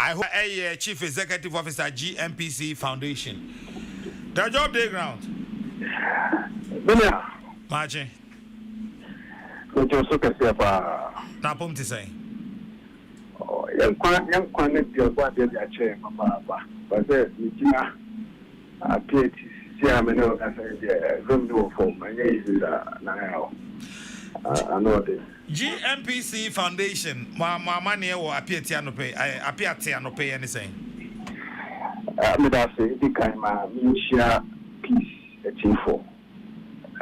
I hope a Chief Executive Officer GMPC Foundation. The job day ground. Marching. But you also can say about Napum to say. Oh, young quantity of what they are saying, Papa. But there, Apiate, Chairman of the Room for my name is now. I know this. GMPC Foundation, my money or Apiate no pay. Apiate no pay anything. Me that say the kind of share peace achieve for.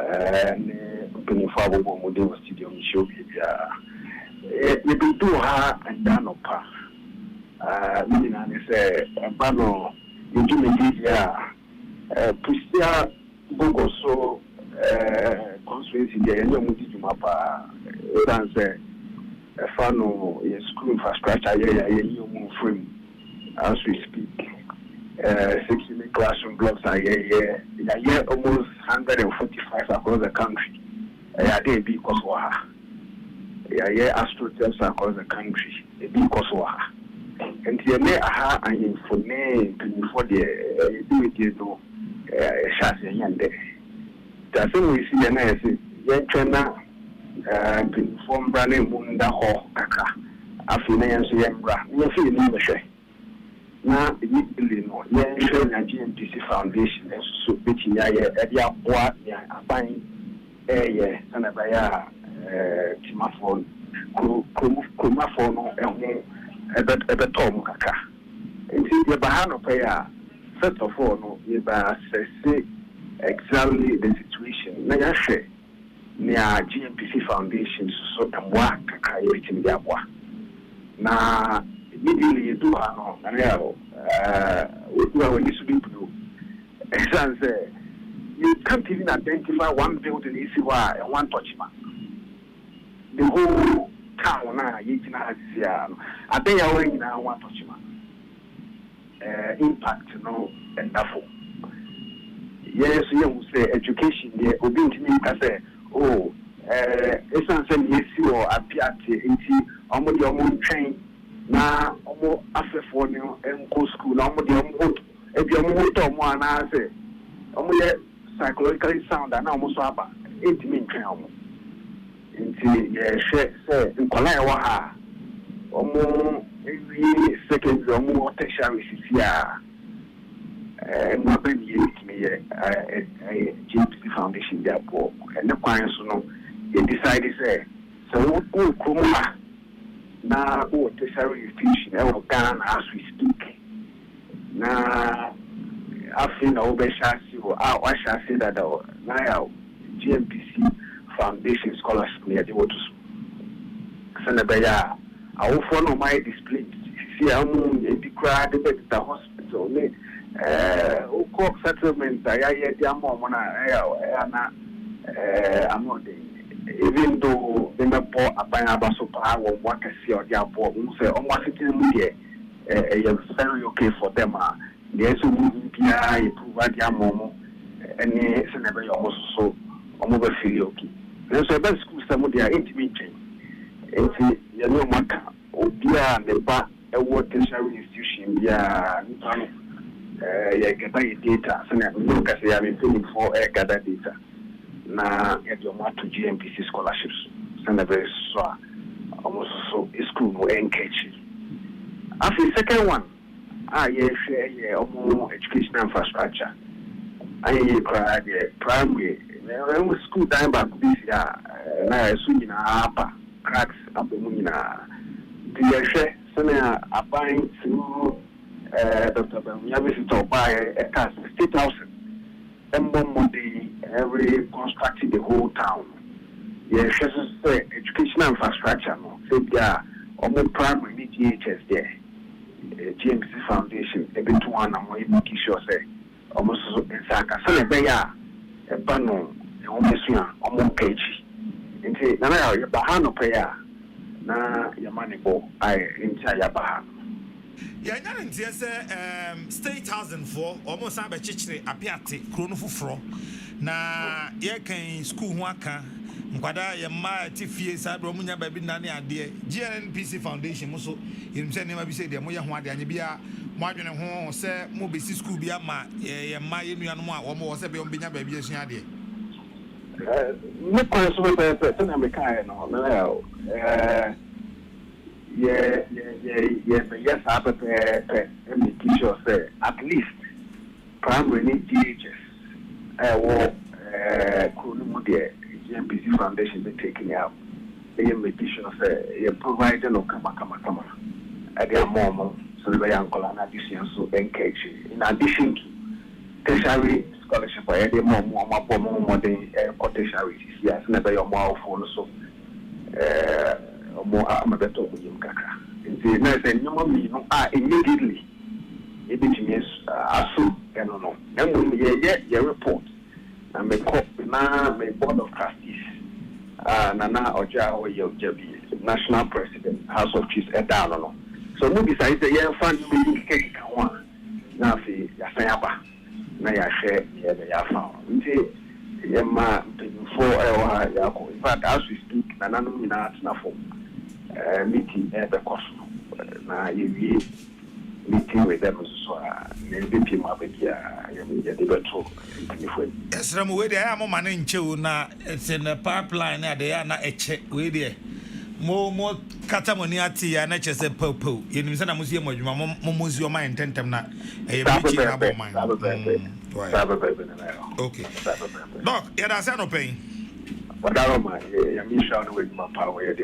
And opening for our model studio show be you be do her and done up. Meaning I say bano you do me Pristia Bogo so constituency there and you muti mapa say a fano school infrastructure you move frame as we speak. 60 classroom blocks are almost 145 across the country. They be Kosovo. Astrotels across the country. They be Kosovo. And the may aha and informe before the do it do Shasi Yande. That's when we see the nurse. Yenchana inform Brandon Munda Ho Kaka. Afina Yansu Yambra. You feel in the share. Now, immediately, no, GMPC Foundation, so between Edia Bois, Abine, and Abaya, Timaphone, Kumaphone, and a Tom Kaka. And the Bahano Paya, first of all, no, you say exactly the situation. Nayashe, near GMPC Foundation, so and work Kaka, everything they are. Now, immediately you do no when you speak to you can't even identify one building is why and one touchman. The whole town now I think I went now one touchman. Impact no and therefore. Yes, you will say education there will be to say, oh, it's not saying yes or Apiate into your train. Na omo afefo ne enko school na omo de omo ebi omo to omo anase omo ye psychologically sound na omo so aba entimi ntwen omo nti ye hwe se nkola e wa ha omo every second omo tertiary sisia mo be ni entimi ye GMPC Foundation dia po and the kwan so no they decide say so wo kuma na o tertiary institution e Ghana as we speak na afina obeshasi o washasi that na ya GMPC Foundation scholarship ne de wotu sana baya awofo no my display si amu edikra de the hospital ne o settlement ya de amu na ya na amode even though they may pour a pineapple so power what I see or their poor, say, almost very okay for them. There's a movie, provide their momo, and it's never almost so almost feel okay. There's a best school, some of their intimate. And see, you know, Maka, or Bia, the bar, a water sharing institution, yeah, get data, so look as they have been paying for gather data. Na your to GMPC scholarships. Send a very so almost so school no engage. After the second one, education infrastructure. I cried primary school time back this year. Na swing apa cracks up the munina. The share send a buying through Dr. Bamiyabi to buy a cast 60,000. Every constructing the whole town. Yes, educational infrastructure. No, so yeah, almost primary DHS there. GMPC Foundation, every 2 1 and we make sure say almost in Saka. So they are a bano, almost KG. And say, now your Bahano prayer, na your money go, I inside your Bahano. Yeah, I say State Housing for almost Apiate, Chrono for na ye can school waka nkwada ye ma ti fie sa bro munya ba bi na ne ade GNPC Foundation mo so yim se ne ma bi se de mo ye ho ade anye bia mo adwene ho se mo be si school bia ma ye ma ye nuanom a wo mo wo se be ombenya ba bi asua ade me kwa so be na me kai no no yes I make sure say at least primary GHS Kunumu GNPC Foundation be taking out. They make sure say you provide no kama. At their mom, so the young colon addition so engage. In addition to tertiary scholarship, I had more than tertiary. Yes, never your mouth phone so more amateur with him kaka. The next and you immediately. It means assume no. And when you report. And my board of trustees, Nana Oja or National President, House of Chiefs, Edano. So, no, besides the year fund, we cake one. Now, see, Yasayaba, Naya share, Yafa. Yama, 4 Yako. In fact, as we speak, Nana Minat Nafo meeting at the Cosmo. Now, you meeting with them so maybe my yes, Ram, we there am man in chew na it's in the pipeline they are na eche we there more catamoniati and eche popo in the museum of museum my intentem na okay doc yeah that's no pain but I don't mind. I'm sure with my power.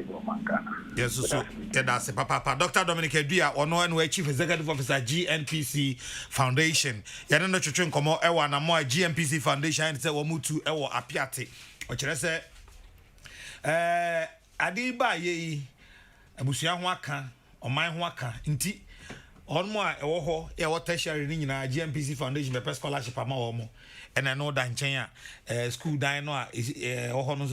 Yes, so that's Papa. Dr. Dominic Edua, or no Chief Executive Officer GNPC Foundation. You don't know to come out. Ewa na more GNPC Foundation. And say Wamutu ewa Apiate. What you say? Adiba ye. Abusia waka. Omai waka. Inti. On more ewo ewa tertiary ni na GNPC Foundation be scholarship ama omo. And I know that China school dino is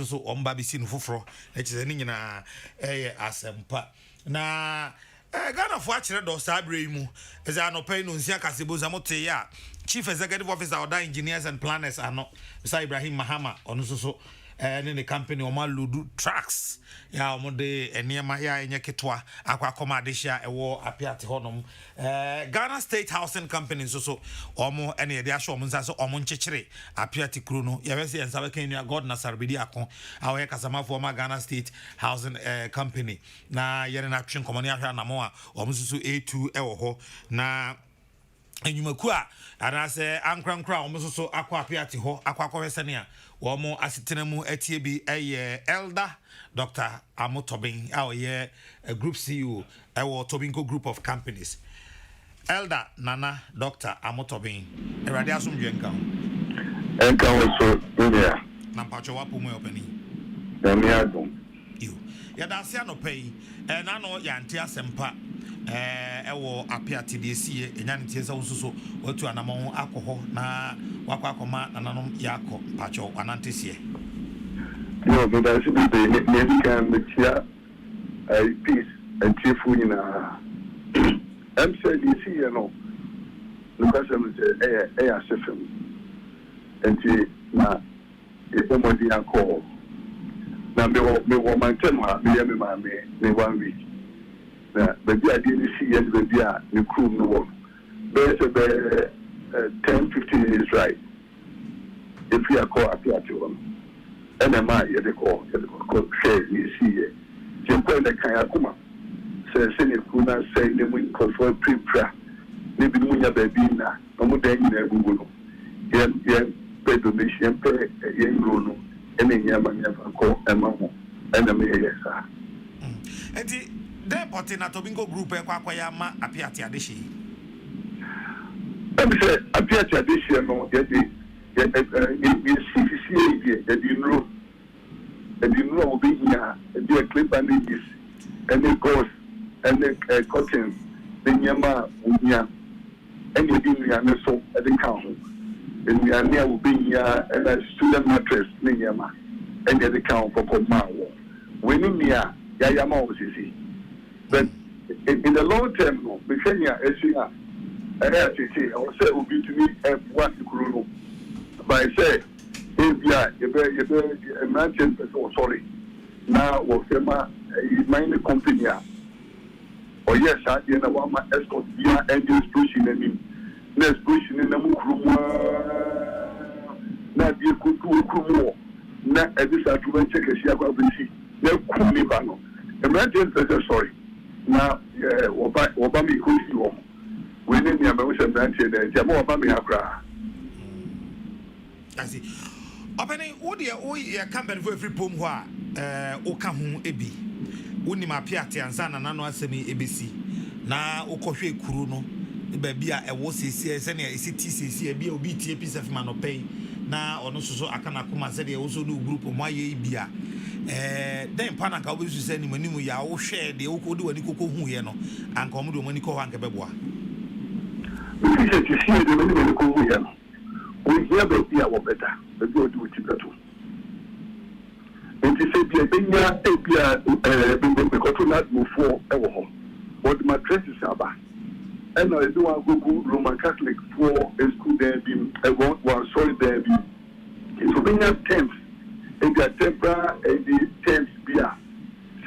so on Babisi no fufro, which is any asempa. Na Ghana for actually do Sabrimu as I no pay no Siakasibuzamote ya Chief Executive Officer or Engineers and Planners are not Mr. Ibrahim Mahama on so and in the company Omaludu Tracks ya omode eniema ya enyeketwa akwa komadesha ewo Apiate honum Ghana State Housing Company so omo ene de asho omo nsa so omo nchechire Apiate kuro no ya wese ensabe kan nua God na sarbedi akon awe kasama for ma Ghana State Housing Company na yere na twin komoni ahwa na mo a omo so A2 ewo ho na enyumaku a anase ankrankra omo so akwa Apiate ho akwa kwesene a womo asitena mu atie bi elder Dr. Amotobin our group CEO our Tobinco group of companies elder Nana Dr. Amotobin erade asomdwe enka so dunia na pacho wapo mu opani na mi adom you ya da ase anopai na no ya nte asempa ewo Apiate de sie enya nte esa wososo watu anamon akoho na wakwa akoma nananom yakọ pacho anante sie no but I should be maybe can metia peace and cheerful na I'm saying you see you know because I'm say sefem and na ebomodi akọ na me wo maintain ha me 1 week na baby I didn't see yet baby the crew no there's about 10-15 years right if we are called Apiate one and am I the call share you see it just when the kayakuma say senior kuna say the win for pre-pra maybe munya baby na no then you go yeah pay donation pay yen no and then yama call emaho and am yes sir enti the party na Tobinco group kwa ya ma Apiate adeshi let me say Apiate this year no in CCCA the know will be here the clip bandages and the gauze and the cotton the nyama unya and the dinner so at the council and we are near will be here and a student mattress nyama and the count for Komao when in here yama was easy but in the long term no we can here I say will be to me one kuro but I say ebia ebe emergent person sorry na wo fema mining company or yes I dey na one escort via engine explosion name na explosion na mu krumu na bi kutu krumu na edisa to ben check esi akwa bisi na kumi ba no emergent person sorry na oba mi ko si wo we ne mi amewo se branch dey jamo oba mi akra I see. Opening Udia company for every poem wha Okahu Ebi. Uni Apiate and Sana Nano Asemi ABC. Na Okoshe Kuruno, the baby a WCC, senior CTCC, a BOBT piece of manopay. Na or no so Akanakuma said they also do group of my Bia. Then Panaka will send him when you are share the Oko do any Coco Huyeno and Comodo Monico and Cabeboa. We said you see the Monico Huyeno. We hear baby our better, but go do it better. And to say, be a because we not move for our home. But my dress is about. And I do want to go Roman Catholic for a school there, I want one sorry there. So we have temps, and the temper and the temps beer.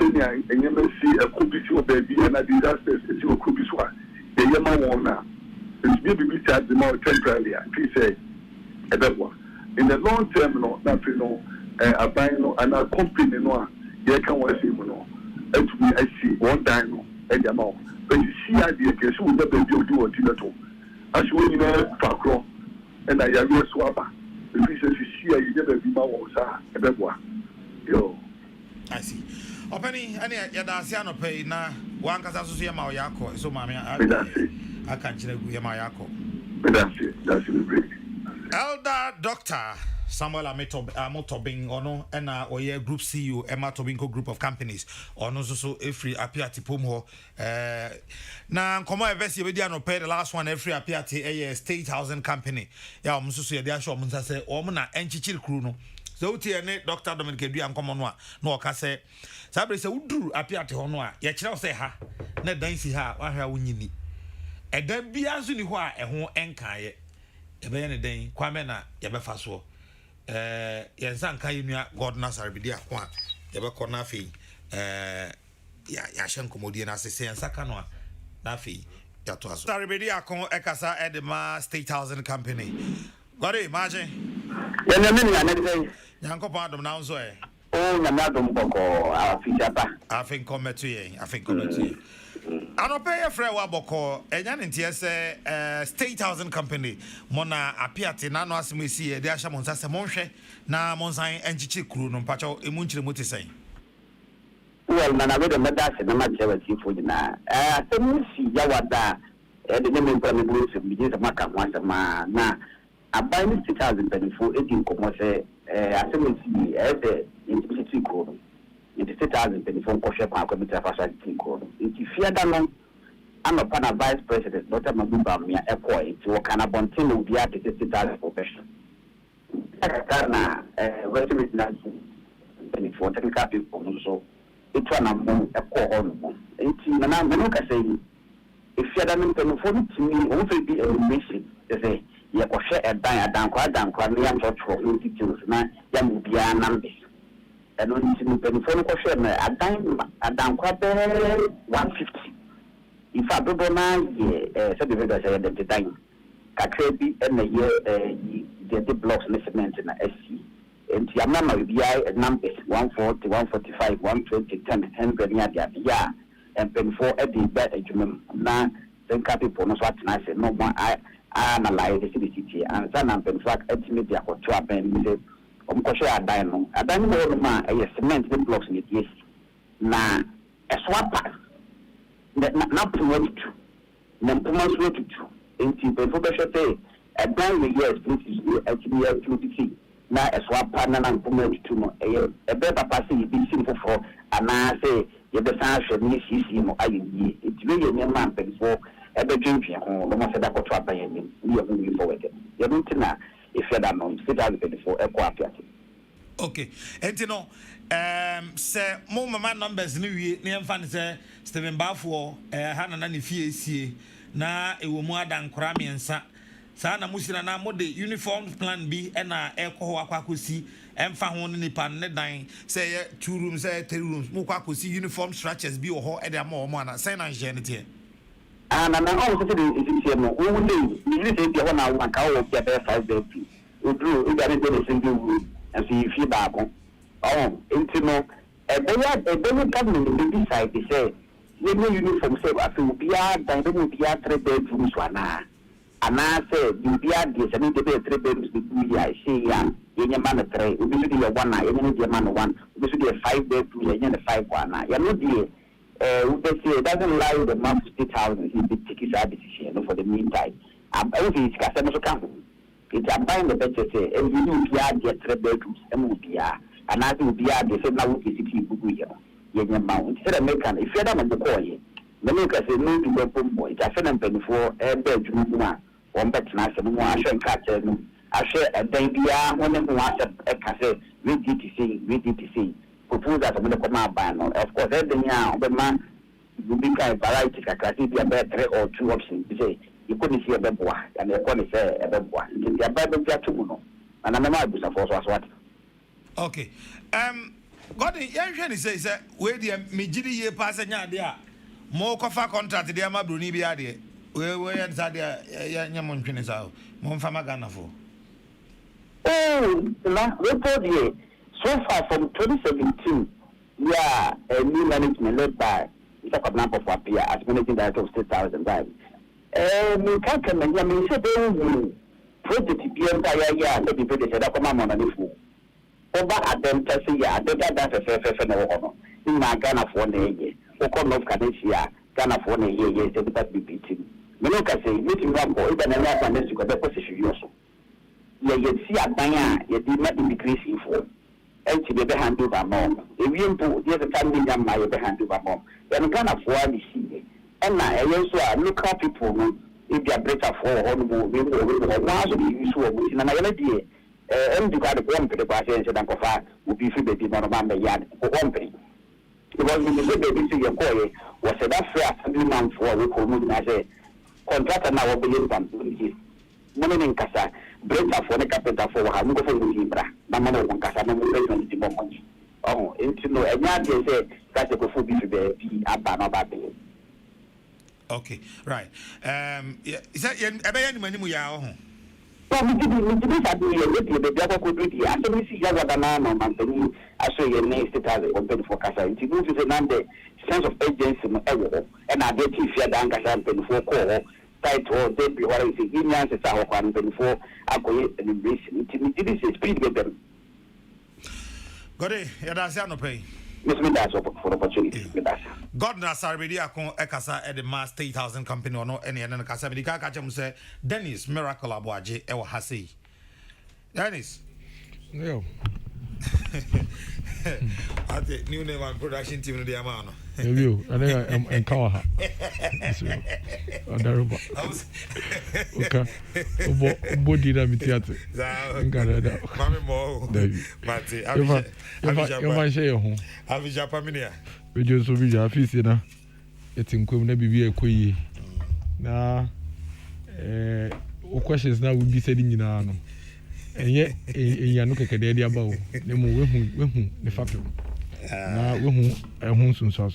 Senior, and you may see a competition baby and a disaster, it's your kubiswa. The Yama Wana. It's maybe charged the more temporarily, please say. In the long term, no, that you know, a buy no, and a company no, you can watch him no, and to me, I see one dino, and the amount. But you see, I be a case who never do what you know. As when you know, Fakro, and I have your swapper. The reason you see, you never be my own, sir, a bit one. Yo, I see. Opening any Yadasiano pay na one Casasuya Mayako, so mammy, I can't tell you Mayako. But that's it. Elder Doctor Samuel Amotobing ono ena oye group CEO Emma Tobinko group of companies ono so every Apiate pomo na nkomo evesi we dia no pay the last one every Apiate state housing company ya omso so ye dia show omsa say omo na enchichiri kru no so uti ene Dr. Dominic Dua nkomo no a na o ka say sabre say uduru Apiate ho no a ye kire say ha na dan si ha wa hwa wunyini edan bia so ni ho a eho enkaye ebe ne den kwame na yebefa so yensa nka yinua God Nazareth bi dia ko a yebekọ na afi ya hyen komodie na sese yensa ka no na afi ya to aso Nazareth bi dia ko ekasa edema state housing company God imagine ya me na ne Yankopon adom na nso o na me adom boko afi japa afin kometu yen Anope frɛ wa bɔkɔ enya ntie sɛ state housing company mona Apiate na no asemesi e de ahya monsa sɛ monhwɛ na monsan enchichi kru no mpacho emu nkyire moti sɛn well na we de medase na ma chewa tifo na asemesi ya wada de ne mempa me buru se bije se maka ho asema na aban state housing benefo edi nkomo sɛ asemesi de enchichi kru no in the state housing benefit for share committee of facility code. If you don't I'm a partner vice president, Dr. Magumba Mia Equa, to work on a bontin will be at the state housing profession. For technical people, so it's one among a core on. And I'm going to say, if you don't benefit to me, also be a mission, they say, you share a down, quite down, quite young church for 50 years, man, young will be a number. And when you telephone question, a dime quite 150. If I don't know, said the say at the time, Kakrebi and a year, the blocks measurement in a SC. And Yamama will be numbers 140, 145, 120, 10, 100 yards, and pen for a day better. Now, then people know what I said, no more. I analyze the city and some pen for ultimately for 2 and a diamond ma a cement blocks in it na a swapper not promoted to Nampumans wrote to into the a diamond years actually na a swapper and promoted to a better passing be simple for and I say you the sound should miss him it's really a man before a bedroom almost a doctor to a baying we are moving forward. You don't know. If you don't know, sit out before a quarter. Okay, and you know, say more mama numbers new near fan say Stephen Bafo, Hannah Nani Fie, na a more than Krami and Sa Sana musina na mode uniform plan B and alcohol aquacosi and found nipan nedan say 2 rooms, 3 rooms, muquacosi uniform structures be or at a more mana, sign and genity. And I'm also saying, only you say the one I want to get 5 days. You drew, you got into the single room and see if you back on. Oh, into no, a better government will decide to say, you know, uniform say, I feel be out, and then will be out 3 bedrooms one. And I said, you be out this, and it be 3 bedrooms, I see ya, in your man 3, we should be a 1, and your man 1, we should be a 5 bedrooms, and a 5 1. You're not dear. It doesn't lie with the month 50,000 in the tickets are decision for the meantime. I'm only it's customer come. It's a buying the better say, and you know, get 3 bedrooms, and will be and I think be the same now with the city here. Yen mount. Instead of making if you're not on the call, the maker say no to the boy. It's a film penny for a bedroom one bed national one showing catcher. I share a baby one who wants a cassette, read it to see. Propose that I'm going to come out by now. Of course, every now the man will be kind of variety. I can see a bed 3 or 2 options. You say you couldn't see a bed boy, and you're going to say a bed boy. It's a bed boy too, and I'm not going to force what. Okay. God, the young says that where the Mijidi pass and yadia more coffee contract, the Amabruni be idea. Where is that Yamon Pinis out? Monfamagana for. Oh, the last report here. So far from 2017, we are a new management led by Mr. Kokrokoo for Apiate as managing director of State House and Drive. We can't come and say they will project the entire year to be paid the command on the fool. Over at them, Tessie, I did that as a fair no in my Ghana for a year. Okon of Cadencia, Ghana for a year, said that be beating. Menoka say, meeting one boy, then another one to the position also. You see a Danya, you did not increase in for. And to be hand over more. If you put the other family, my hand over more. Then can afford the sea. And I also look at people if they are better for home, we will want to be useful in an idea. And to got a company, the patient and Kofa would be free baby, not a yard for company. Because when you say baby to your boy was a that fair family man for we call moving as a contractor now will be in money in Casa. Break for the capital for how go for Libra. Namano one casa no payment to money. Oh, into no and yet they say that's a good food to be abano. Okay, right. Is that any money we are? Well, we did that the other could do the after we see Yaganano, Manthani, I show your name state as a company for Casa. It moves a number sense of agency and I get if you're done Casa and for call. Title, they be what I say, give me answers and before I go and embrace it. It is a speed with them. Got it, that's no pay. Miss Midas for opportunity. God na Sarbedia con Ekasa at the Mass 3,000 company or not any and Casa Catcham say, Dennis Miracle Abuaje, Ewa Hasi. Dennis. No. At the new name and production team in the Amano. You, I think I'm call her. Okay. Body that me theatre. Mammy Mo. Matty, you might say your home. Have you Japaminia? We just will be your office, you know. It's in Quim, maybe be a quay. Now, questions now will be said in Yano. And yet, Yanuka Cadea about the more the factory. Now, we soon so.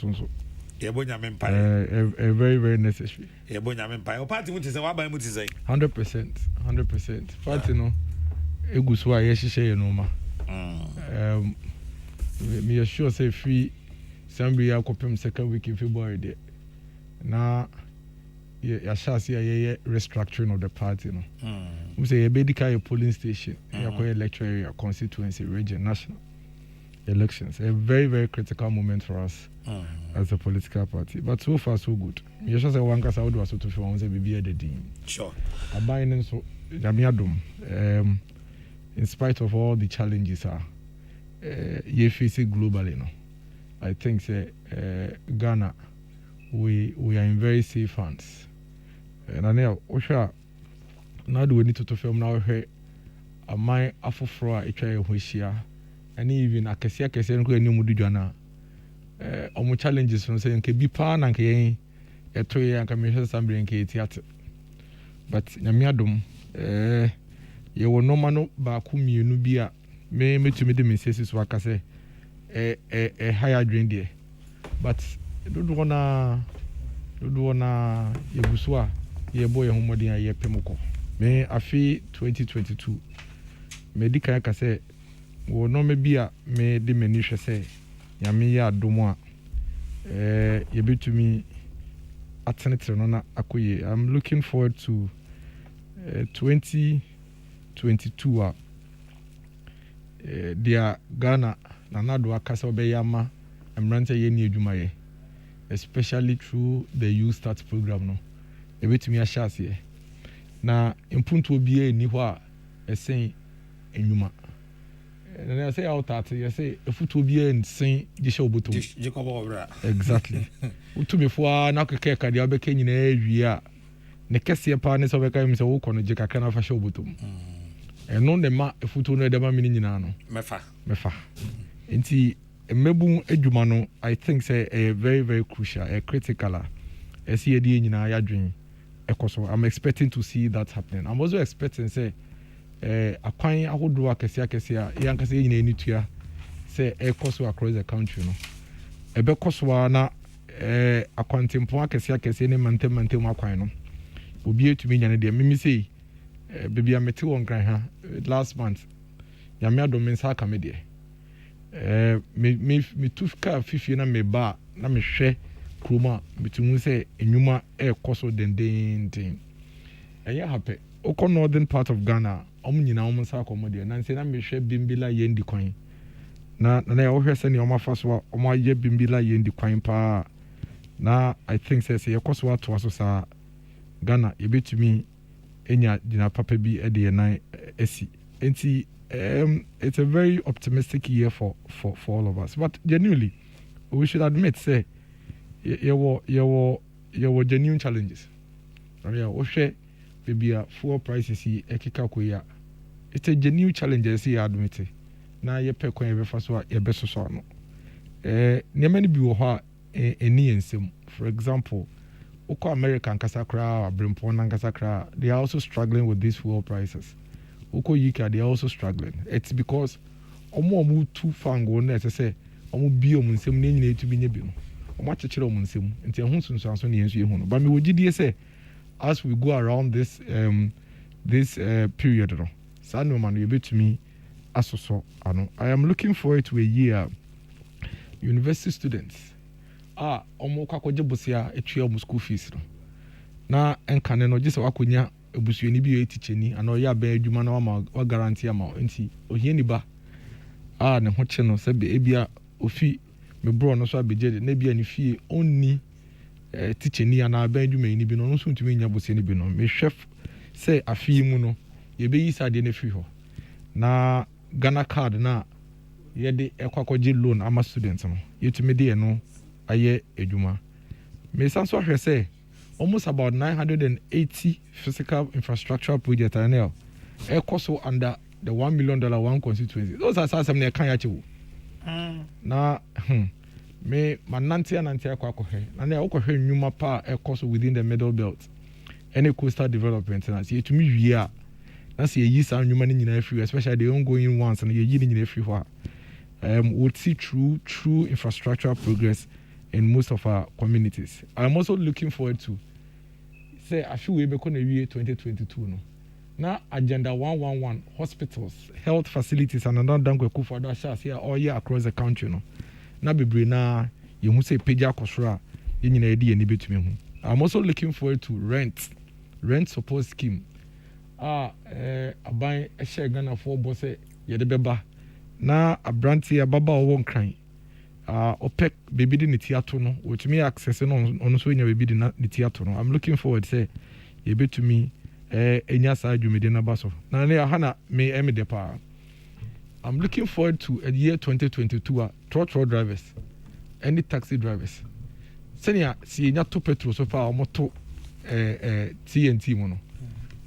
A very, very necessary. A Bonyamin party, which is a wabba, which is 100%. Party no, a good sway, she say, no ma. Me assure say free somebody I'll copy second week in February. Now, I shall see a restructuring of the party. No, we say a medical polling station, a electoral area, constituency, region, national elections. A very, very critical moment for us as a political party. But so far, so good. You just say one case I would was to feel say be the dean. Sure. A buying so Jamiadum. In spite of all the challenges you face it globally, no. I think say Ghana, we are in very safe hands. And I know now do we need to film now here. My afofro a try hwehia and even akese nko eni mudu dwana omo challenges from say nke bi pa na nke yen etoye anka me hwesa sambre nke etiate but nyamiadom ye wo no ma no ba ku mienu bi a me metumi de me sesi so aka say higher drain there but do na ye buso a ye boy homodin a ye pemoko me afi 2022 me di kan ka say wo no me bi a me de mani hwe say nyame ya adomo a ye betumi attenetre no na akoye. I'm looking forward to 2022 dia Ghana na nado akasa obeyama emrante ye ni adwuma ye, especially through the youth start program no ebetumi ahye na impunto obi ni ho a esen enwuma na say out at you say efuto obi ensen gishe oboto Jacob obra exactly utumi fo na keke ka dia obeka nyina awie a ne kese pa ne so obeka mi se wo kono je kakra na fa hye oboto eno ne ma efuto no edema mini nyina no mefa enti mebu adwuma no I think say a very very crucial, a critical see edi nyina ya dwen ekoso. I'm expecting to see that happening. I'm also expecting say akwan ahodo akese a yankase nyina enitua say ekoso across the country no ebekoso na akwantempo akese ne mantem akwan no obi etumi nyane de mimi say baby amete won kran ha last month yame adomensa aka me de me tufka fifi na me ba na me hwe kroma betumu say enwuma ekoso dendenden eye happy oko northern part of Ghana nyina sa akomode na nse na me hwe bimbila yendi kwan na ya ohwe se ne omafaso omaye bimbila yendi kwan pa na I think say yekoso ato aso sa Ghana ebetumi enya dina papa bi e de nan esi enti it's a very optimistic year for all of us, but genuinely we should admit say your genuine challenges. Yeah, ohwe bibia fuel prices yi ekika koya. It's a genuine challenge see admit na ye pe kwan be fa so a ye be so no niamani bi wo ho a eni ensem. For example, Oko American Kasakra, Brimpon Kasakra, they are also struggling with these fuel prices. Oko UK, they are also struggling. It's because omo too fango na say omo bi omunsem na nyina etu bi nya bi no. Omo chechire omunsem. Nti ehun sunsuanso na yensu ehun no. But me wogidie say as we go around this period no. Sa no man you betumi asoso ano. I am looking forward to a year university students omo kwakoje bosia etwa omo school fees no na enkane no gise wakonya ebusuani bi eticheni ana oya ba adwuma na wa guarantee ama enti ohiani ba ne ho che no se be ebia ofi me bro no so abegede na bia ne fie onni ticheni ana ba adwuma ni bi no so ntumi nya bosia ni bi no me chef se afi mu no ye be yisa de na fi ho na Ghana card na ye de ekwakoje loan ama students no yetumi de no aye eduma. Me sanso ahwe say almost about 980 physical infrastructure projects are now so under the $1 million one constituency. Those are some near Kanyachi. Na me manantia kwa kohe na ne okohwe nyuma pa ekoso within the middle belt. Any coastal development na see to me wia na see yi sa nyuma ni nyina free, especially the ongoing ones and ye yi ni nyina free ho. We'll see true infrastructural progress in most of our communities. I'm also looking forward to say I feel we be going to year 2022 no. Now agenda 111 hospitals, health facilities and another dankwe kufa do sha here all year across the country no. Na bebre na you hu say peja kosra ye nyina edi ye ni betumi hu. I'm also looking forward to rent support scheme. Aban e share Ghana for bo say ye de beba na abranti ababa owo nkran opec baby di nitiato no which me access no ono so nya baby di nitiato no. I'm looking forward say ye betumi enya sa adwumede na baso na ne hana me emede pa. I'm looking forward to a year 2022 truck drivers any taxi drivers senia si nya to petrol so far omoto TNT mo no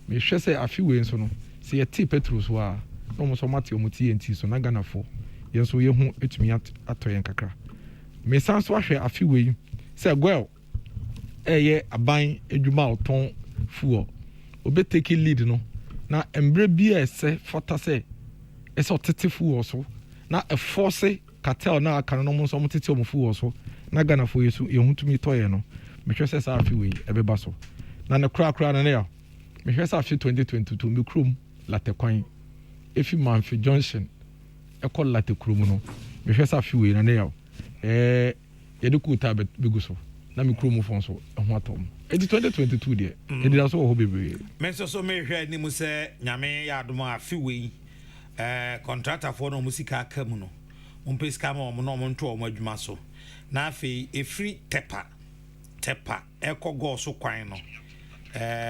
me hwe say afi we nso no si ye ti petrol so a no mo so mate omo TNT so na Ghana for yenso ye hu etumi atoyen kakra. Me sanso ahwe afi we say girl ye aban edwuma oton fuel obe take lead no na embre bi ese fota se ese otetefu so na e force cartel na aka no mo so mo tete omofu so na Ghana fo yesu ye huntumi toye no me hwe se sa afi we ebeba so na ne kra na ne ya me hwe se afi 2022 me krom latekwan efi Manfi Junction e call latekrom no me hwe se afi we na ne ya ye de kuta begu so na me krom fon so ho atom e di 2022 de e di so ho bebre me so me hwe ni mu se nyame ya adom afi we contractor for no musika aka mu no umpesika ma omo no nto omo adwuma so na afi efri tepa ekogo so kwan no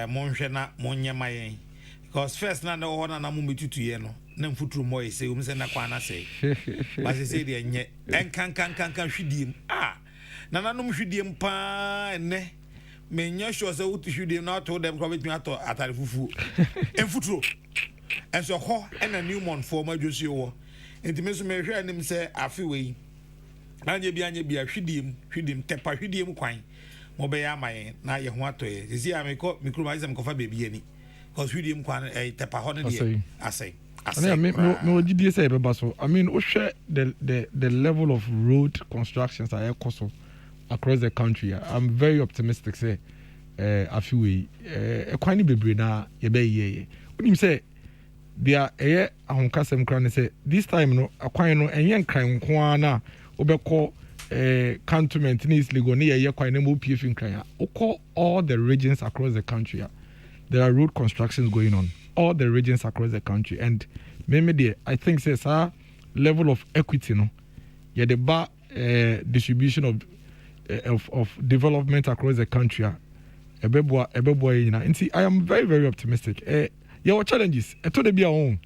monhwe na monyema yen because first na no ho na mo metutu ye no na mfuturu mo ye se umse na kwa na se ba se de nye enkan hwidiem na nanom hwidiem pa ne menya sure se utu hwidiem na to dem ko betumi ato atare fufu enfuturo enso ho na newmont for ma dwosi wo ntime so me hwe anim se afi we anye bia hwidiem tepa hwidiem kwan mo be ya mayen na ye ho atoye sisi ameko micromism ko fa bebi ani cause hwidiem kwan tepa ho ne de asay me ogidie say beba so I mean o hwe the level of road constructions are ekoso across the country. I'm very optimistic say afi we kwan ni bebre na ye be ye onim say dia ahonkasem kra ne say this time no akwan no enye nkran nko na obekọ cantonment in East Legon ye kwan na mo pf nkran all the regions across the country. There are road constructions going on all the regions across the country, and maybe I think says level of equity no ye the ba distribution of development across the country ebeboa yina. Nti I am very very optimistic. Your challenges to the be our own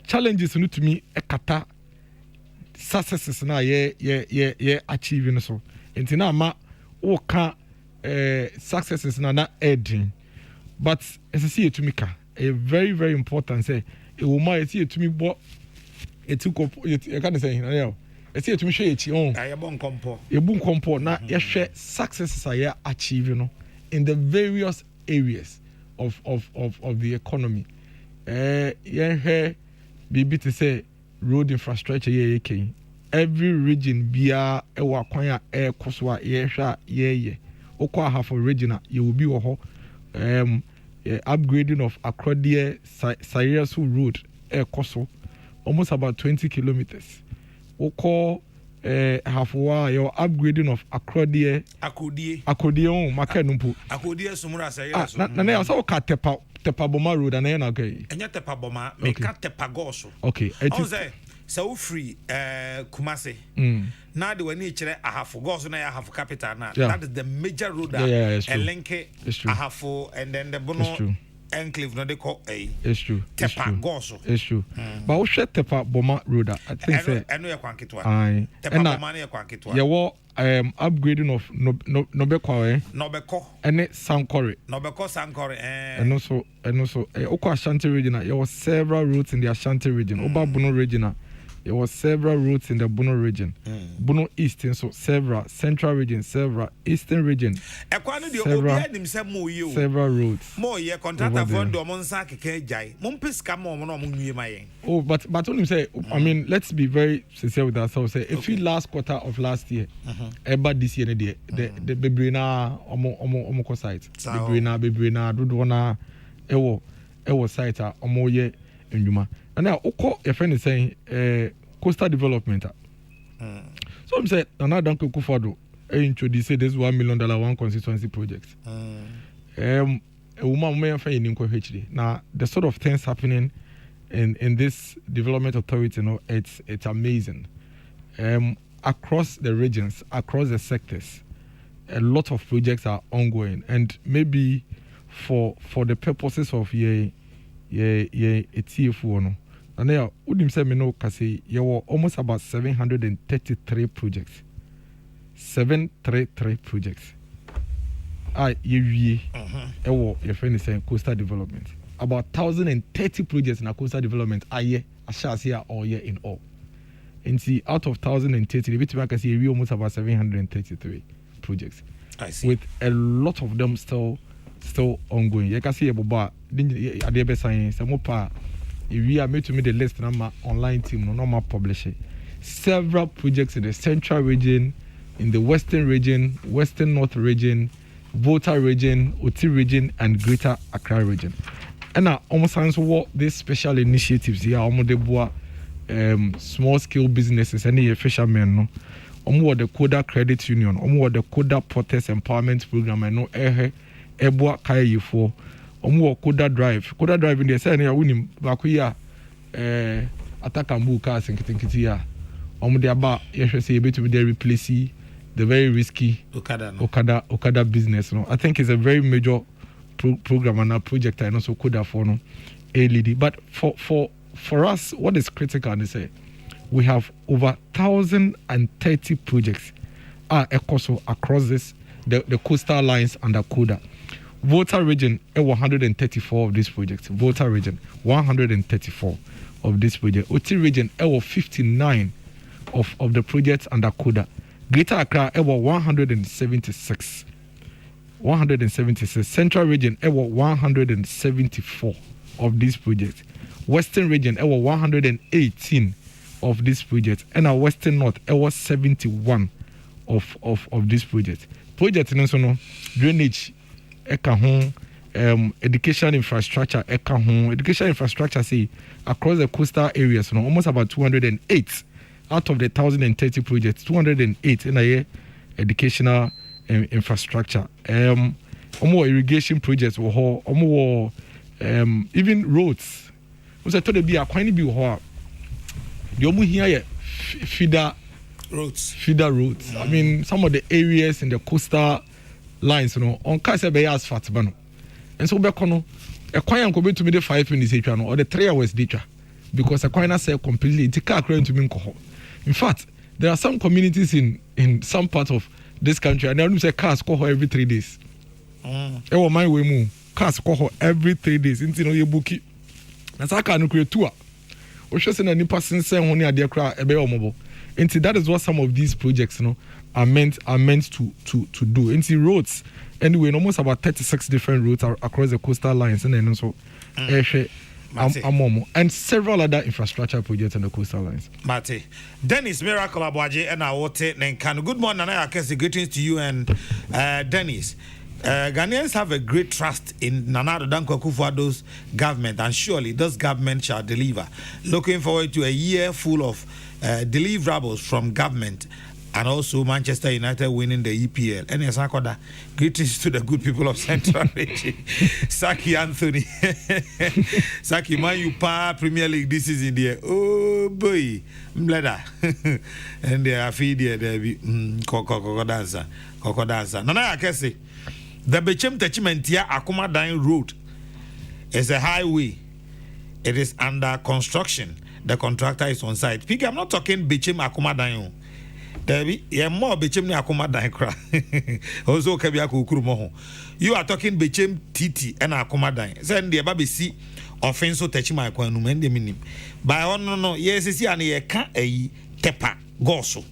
challenges no to me ekata successes na ye achieving so nti na ma o ka successes na edin but as see to me ka a very very important say e wo ma see to me bo etiko you can say na see to me hwe echi on ye bon kompo na ye hwe successes are achieving in the various areas of the economy. Yeah, bibi to say road infrastructure every region bia ewa kwan a koswa ye okwa half of region you will be upgrading of Akrodiye Sayersu road koso almost about 20 kilometers. Oko half your upgrading of Akrodiye on makanumpu Akrodiye sumura Sayersu na so ka tepa boma road na na okay enya tepa boma me ka tepa goso okay so free Kumase now the when kire ahafo goso na ahafo capital na that is the major road that link ahafo and then the bono enclave no they call it's true tepa goso it's true but we share tepa boma road I think say eno ya kwanketwa tepa boma na ya kwanketwa ye wo upgrading of Nobeko and Sankore and also Oko Ashanti region there was several routes in the Ashanti region Oba Bono region there was several routes in the Bono region Bono Eastern so several Central region several Eastern region several routes more ye contractor for do monsa keke jai mumpiska mo no munwie mayen oh but only say I mean let's be very sincere with ourselves say if we last quarter of last year about this year the bebrina omo site bebrina dodo na ewo site omo ye ndwuma and now oko your friend is saying coastal development so I'm say another Danko Kufado introduce this $1 million one constituency project a woman may find in HD now the sort of things happening in this development authority it's amazing across the regions across the sectors a lot of projects are ongoing and maybe for the purposes of TFO no and now udim say me no kasi you were almost about 733 projects 733 projects ye your friend is saying coastal development about 1,030 projects in a coastal development I shall say all year in all and see out of 1,030 the bit back I see we almost about 733 projects I see with a lot of them still still ongoing. You can see about the best science. Some more if we are made to make the list, number online team, no more publishing. Several projects in the central region, in the western region, western north region, Volta region, Oti region, and Greater Accra region. And now, almost what these special initiatives here, almost small scale businesses, any fishermen, no, almost the Koda Credit Union, almost the Koda Porters Empowerment Program, and no Ebwa Kaya for. Koda Drive in the same winning Bakuya Atakambu cars and Kitinkitia. The about say to be there replace the very risky Okada business. No, I think it's a very major program and a project and also Koda for no LED. But for us, what is critical is we have over 1,030 projects across the coastal lines under Koda. Volta region, 134 of these projects. Volta region, 134 of this project. Oti region, 59 of the projects under Koda. Greater Accra, 176. 176. Central region, 174 of these projects. Western region, 118 of these projects. And our Western North, 71 of these projects. Projects in also drainage. Education infrastructure education infrastructure say across the coastal areas almost about 208 out of the 1,030 projects 208 in a educational infrastructure irrigation projects even roads we say to the be akwani bi ho the omu here feeder roads I mean some of the areas in the coastal lines on case be asphalt bano and so be kono e kwan an ko be to me the 5 minutes etwa no or the 3 hours etwa because e kwan na say completely it car kran to me nko. In fact there are some communities in some parts of this country and they say cars go every 3 days e wo my way mu cars go every 3 days inti no ye booki na saka no kre tour o hwe se na nipa sensen ho ne ade kra e be omobo inti that is what some of these projects are meant to do. Into roads, anyway, almost about 36 different routes across the coastal lines, and then also and several other infrastructure projects on the coastal lines. Mate, Dennis Miracle Abwaje and Awote Nenkano. Good morning, and I greetings to you and Dennis. Ghanaians have a great trust in Nana Addo Dankwa Akufo-Addo's government, and surely this government shall deliver. Looking forward to a year full of deliverables from government. And also Manchester United winning the EPL. And yes, greetings to the good people of Central Region. Saki Anthony. Saki Man Premier League this is in there. Oh boy. Mbleda. And they are feeding there. Coco dancer. Nana Akese. The Bechem Techimentia Akuma Dine Road is a highway. It is under construction. The contractor is on site. I'm not talking Bechem Akuma Dine. Debbie, yeah, more Bechem ni Akuma Daikra. Also, Kabiaku Kurumoho. You are talking Bechem Titi and Akuma Dain. Send the baby see offense to touch my quanum and the minim. By no, yes, it's an a can't a tepa gosso.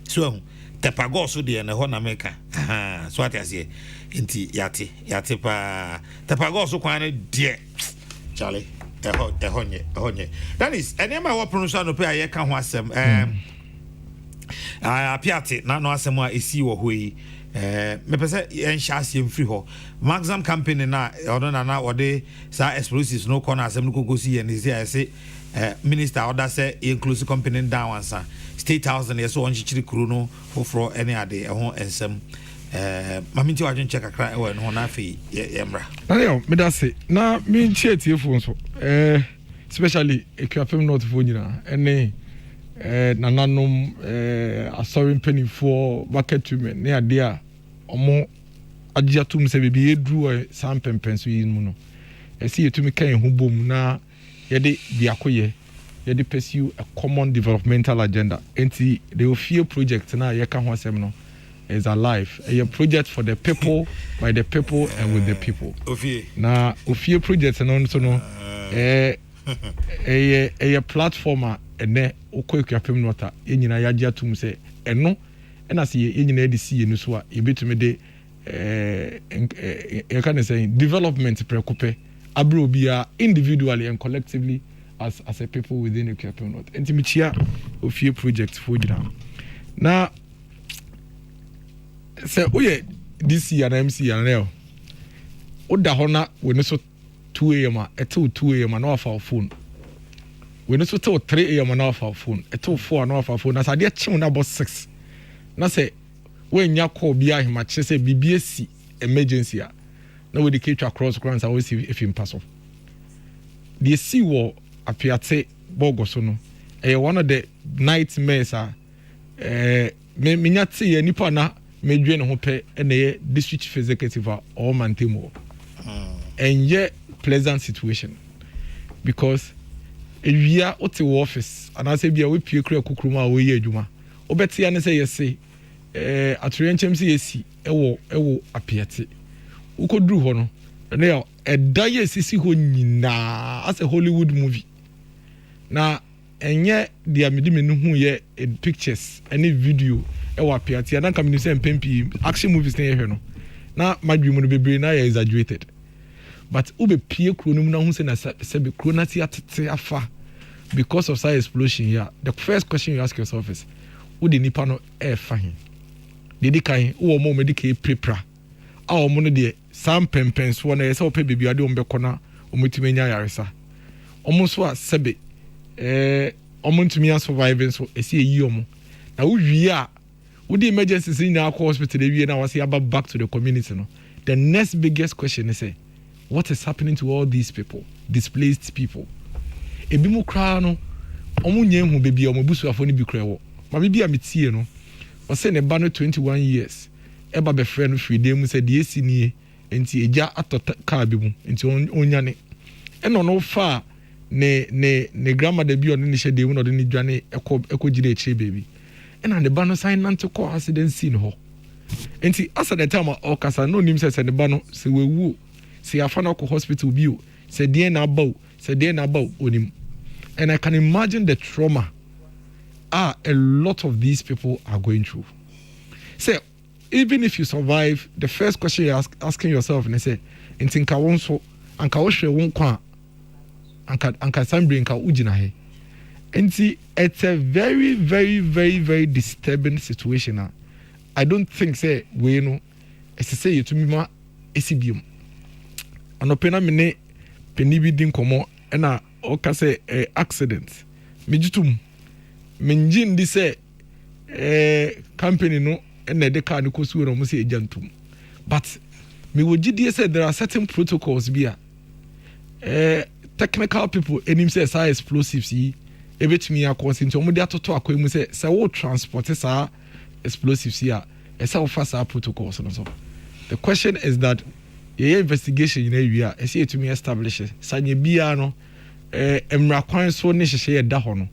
So, tepa gosso, dear, and a Hona maker. Ah, so what I say. Inti Yatepa tepa gosso, quite dear. Charlie, a honye. That is, and then my what pronunciation of pay I can't want some. Apiate na no asemo esi wo hoi me pese en chassie mfiri ho maximum company na odo na ode sa explosives no corner asem no kokosi ye ne say minister order say inclusive company down ansa state house na so on chichiri kru no foforo any ade ho ensem maminti wa dwen check akra e no na afi yemra na me da say na me nchie tiefo so especially ekwafem not fo nyina ene nananom asori mpanifo bucket women ne ade a omo agiatum se bibi edru sam pempenso yi mu no esi yetumi kan hu bom na yede biakoye yede pursue a common developmental agenda enti the ofie project na ye ka ho asem no is alive a project for the people by the people and with the people ofie na ofie project no so no a platform ene okwekapem nota enyina yagia tum se eno ena se enyina edi sie no so a ebetumi de you can say development preoccupy abrobia individually and collectively as a people within a community. And Timichia of few projects for you now. Say, oh yeah, this year and MC and now. Oda hona when so 2 a.m. at 2 a.m. and off our phone. When so 3 a.m. and off our phone, at 4 and off our phone. As I did tune about 6. Now say when you call behind him, I say BBSC emergency. Now we keep across grounds. I always see if you pass off. The sea war Apiate Bogosono. One of the nightmares are Minyati nipa na medwe ne ho pe na district chief executive or mantemo. And yet pleasant situation because we are at the office and I say be we pie kura kukruma we ye adwuma obeti ya ne say yes atorenchem say yes ewo Apiate ukoduru ho no na eda ye sisi ho nyina as a Hollywood movie na enye dia medi me hu ye pictures any video ewo Apiate na kam ni say mpempi action movies na ye hwe no na madwumu no bebre na ye exaggerated but ube pie kro no mu na hu say na be kro na ti atete afa because of such explosion here. The first question you ask yourself is who the nipa no e fa hin dedi kan wo mo medike prepra a wo mo no de sam pempens wo na ye say wo pe bibia de wo be kona wo mutumi nya yaresa omo so a sebe omo ntumi survive so esi eyi omo na wo wi a wo the emergencies in our hospital e wi na was about back to the community no. The next biggest question is what is happening to all these people, displaced people? Ebimu kra no omo nyem hu bebi omo busuafo ni bi kra wo ma bebi a metie no o se ne ba no 21 years eba be frɛ no free dem se de esi nie enti eja atota car bi mu enti onyane eno no fa ne grandmother bi on ni hye dem no de ni dwane ekogire ekyire baby ena ne ba no sign nante call accident scene ho enti asa the time o kasa no nim se ne ba no se wewu se afa no ko hospital bi o se de na bawo se de na bawo onim. And I can imagine the trauma a lot of these people are going through. So, even if you survive, the first question you're asking yourself, and say, "In tinka wonso, anka wohwe wonkwa, anka sambri anka ujina he." And see, it's a very, very, very, very disturbing situation. I don't think say we know. As say you to me ma esibium. Anopena mene penibi din komo ena oka say accident mejitum menjin di say company no ena de car no kosu no mo say ejantum but me wogidi say there are certain protocols bia technical people enim say say explosives yi ebetimi akose nti omo de atoto akomu say wo transport say explosives ya esa wo fast protocols no so the question is that your investigation in area I see it to me establish sanye bia no emrakwan so ne hyehyɛ da ho no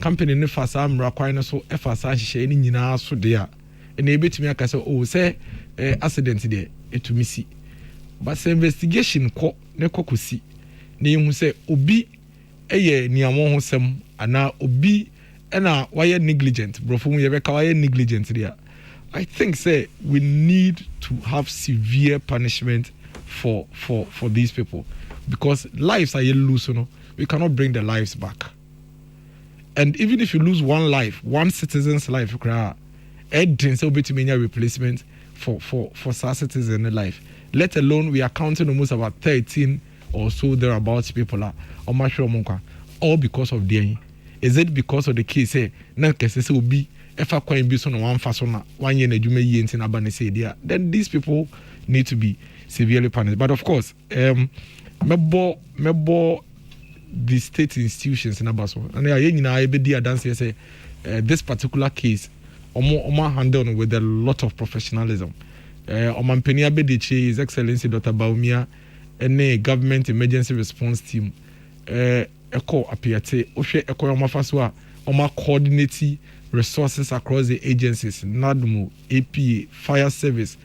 company ne fa sa emrakwan no so efa sa hyehyɛ ni nyina so de a na ebetumi aka sɛ oh say accident de etumi si but say investigation ko ne kokosi na ehu sɛ obi eye niamo ho sem ana obi na why negligent brofo mu ye beka why negligent there. I think say we need to have severe punishment for these people because lives are lose, you know. We cannot bring the lives back. And even if you lose one life, one citizen's life, replacement for such citizen life. Let alone we are counting almost about 13 or so thereabouts people are all because of their. Is it because of the case say na kese will be if I can be on one fashion 1 year na jume yi ntin abane say there, then these people need to be severely punished. But of course, mebo the state institutions in Abaso and I nyina be di dance say this particular case omo handle with a lot of professionalism. Omampeni abediche His Excellency Dr. Baumia and government emergency response team Eko Apiate ohwe Eko omafaso a oma coordinate resources across the agencies NADMO, APA, fire service,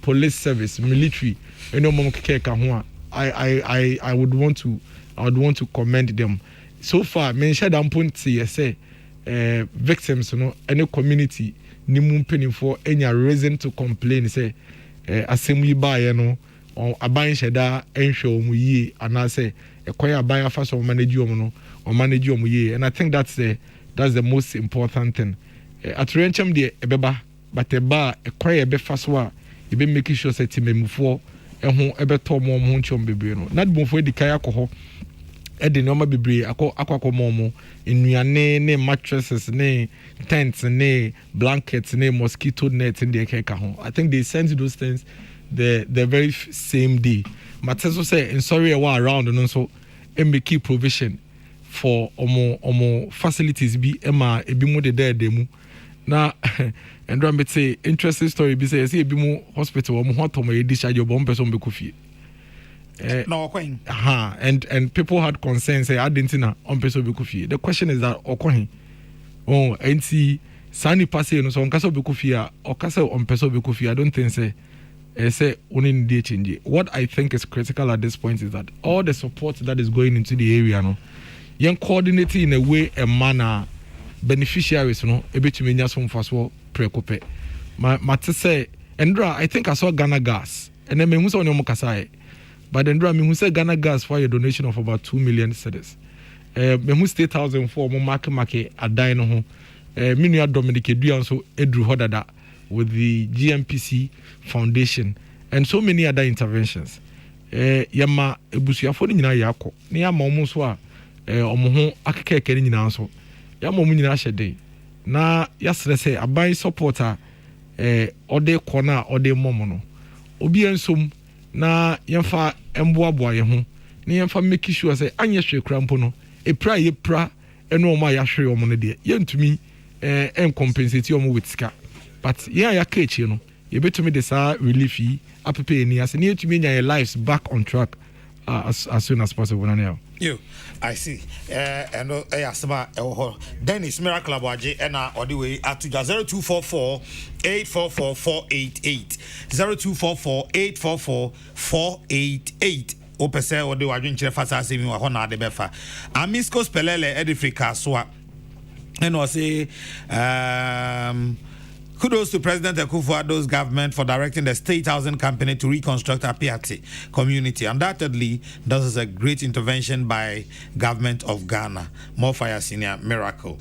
police service, military, I would want to commend them. So far, mentioned point say victims, any community, ni mumpeni for any reason to complain. Say asɛm yi baeɛ no aban hyɛda nhwɛ wɔn yie anaasɛ ɛkwan aban afa so manage wɔn no manage wɔn yie, and I think that's the most important thing. Atorenkyɛm deɛ ɛbɛba but ɛba ɛkwan ɛbɛfa so a ɛbɛ make sure sɛ timamufoɔ ɛho ɛbɛtɔ wɔn ho nkyɛn bebree no na dibonfoɔ edi kan akɔ hɔ ɛde nneɛma bebree akɔ wɔn nnuane ne mattresses ne tents ne blankets ne mosquito net ne deɛ ɛkeka ho. I think they sent those things the very same day. Mate so say sorry ɛwɔ around no nso make provision for omo facilities bi ɛma ebi mu de dɛɛdɛ mu na and I say interesting story bi say ebi mu hospital omo ho atɔmɔ yɛ discharge obo mpɛ so mbɛkɔ fie. No, okay. And people had concerns say I didn't know on person be kufie. The question is that okohin. Oh, and see Sani passe no so on kasa be kufia or kasa on person be kufia. I don't think say only need change. What I think is critical at this point is that all the support that is going into the area no young coordinating in a way a manner beneficiaries no ebetumi nya so mfaso prekope. Ma te say Endra I think I saw Ghana Gas and then me hu say on kasa but then I mean who said Ghana Gas for a donation of about 2 million cedis. Me who State House for market a dino home. Minia Dominic Duan so Edru Hodada with the GMPC Foundation and so many other interventions. Yama ebusia for nyina yako. Ni ama omo so a omo ho akekekere nyina so. Yama omo nyina hyede. Na yasre say aban supporter ode corner ode momo no. Obi ensom na yɛmfa mboaboa yɛ ho na yɛmfa make sure sɛ anyɛ hwɛ kra mpo no epra yɛpra ɛno ɔmo a yɛahwɛ ɔmo no deɛ yɛntumi compensate ɔmo with sika but yɛn a yɛaka akyire no yɛbɛtumi de saa relief yi apepa ani ase na yɛtumi nya yɛ lives back on track as soon as possible. I see. And Asama Dennis Miracle Abaji and all the way at 0244 844 488 0244 844 488. Opese or the Wajin Chefasa Simi Wahona de Befa. Amisco Spelele Edifrica Swa. And I say, kudos to President Akufo-Addo's government for directing the State Housing Company to reconstruct Apiate community. Undoubtedly, this is a great intervention by government of Ghana. More fire senior miracle.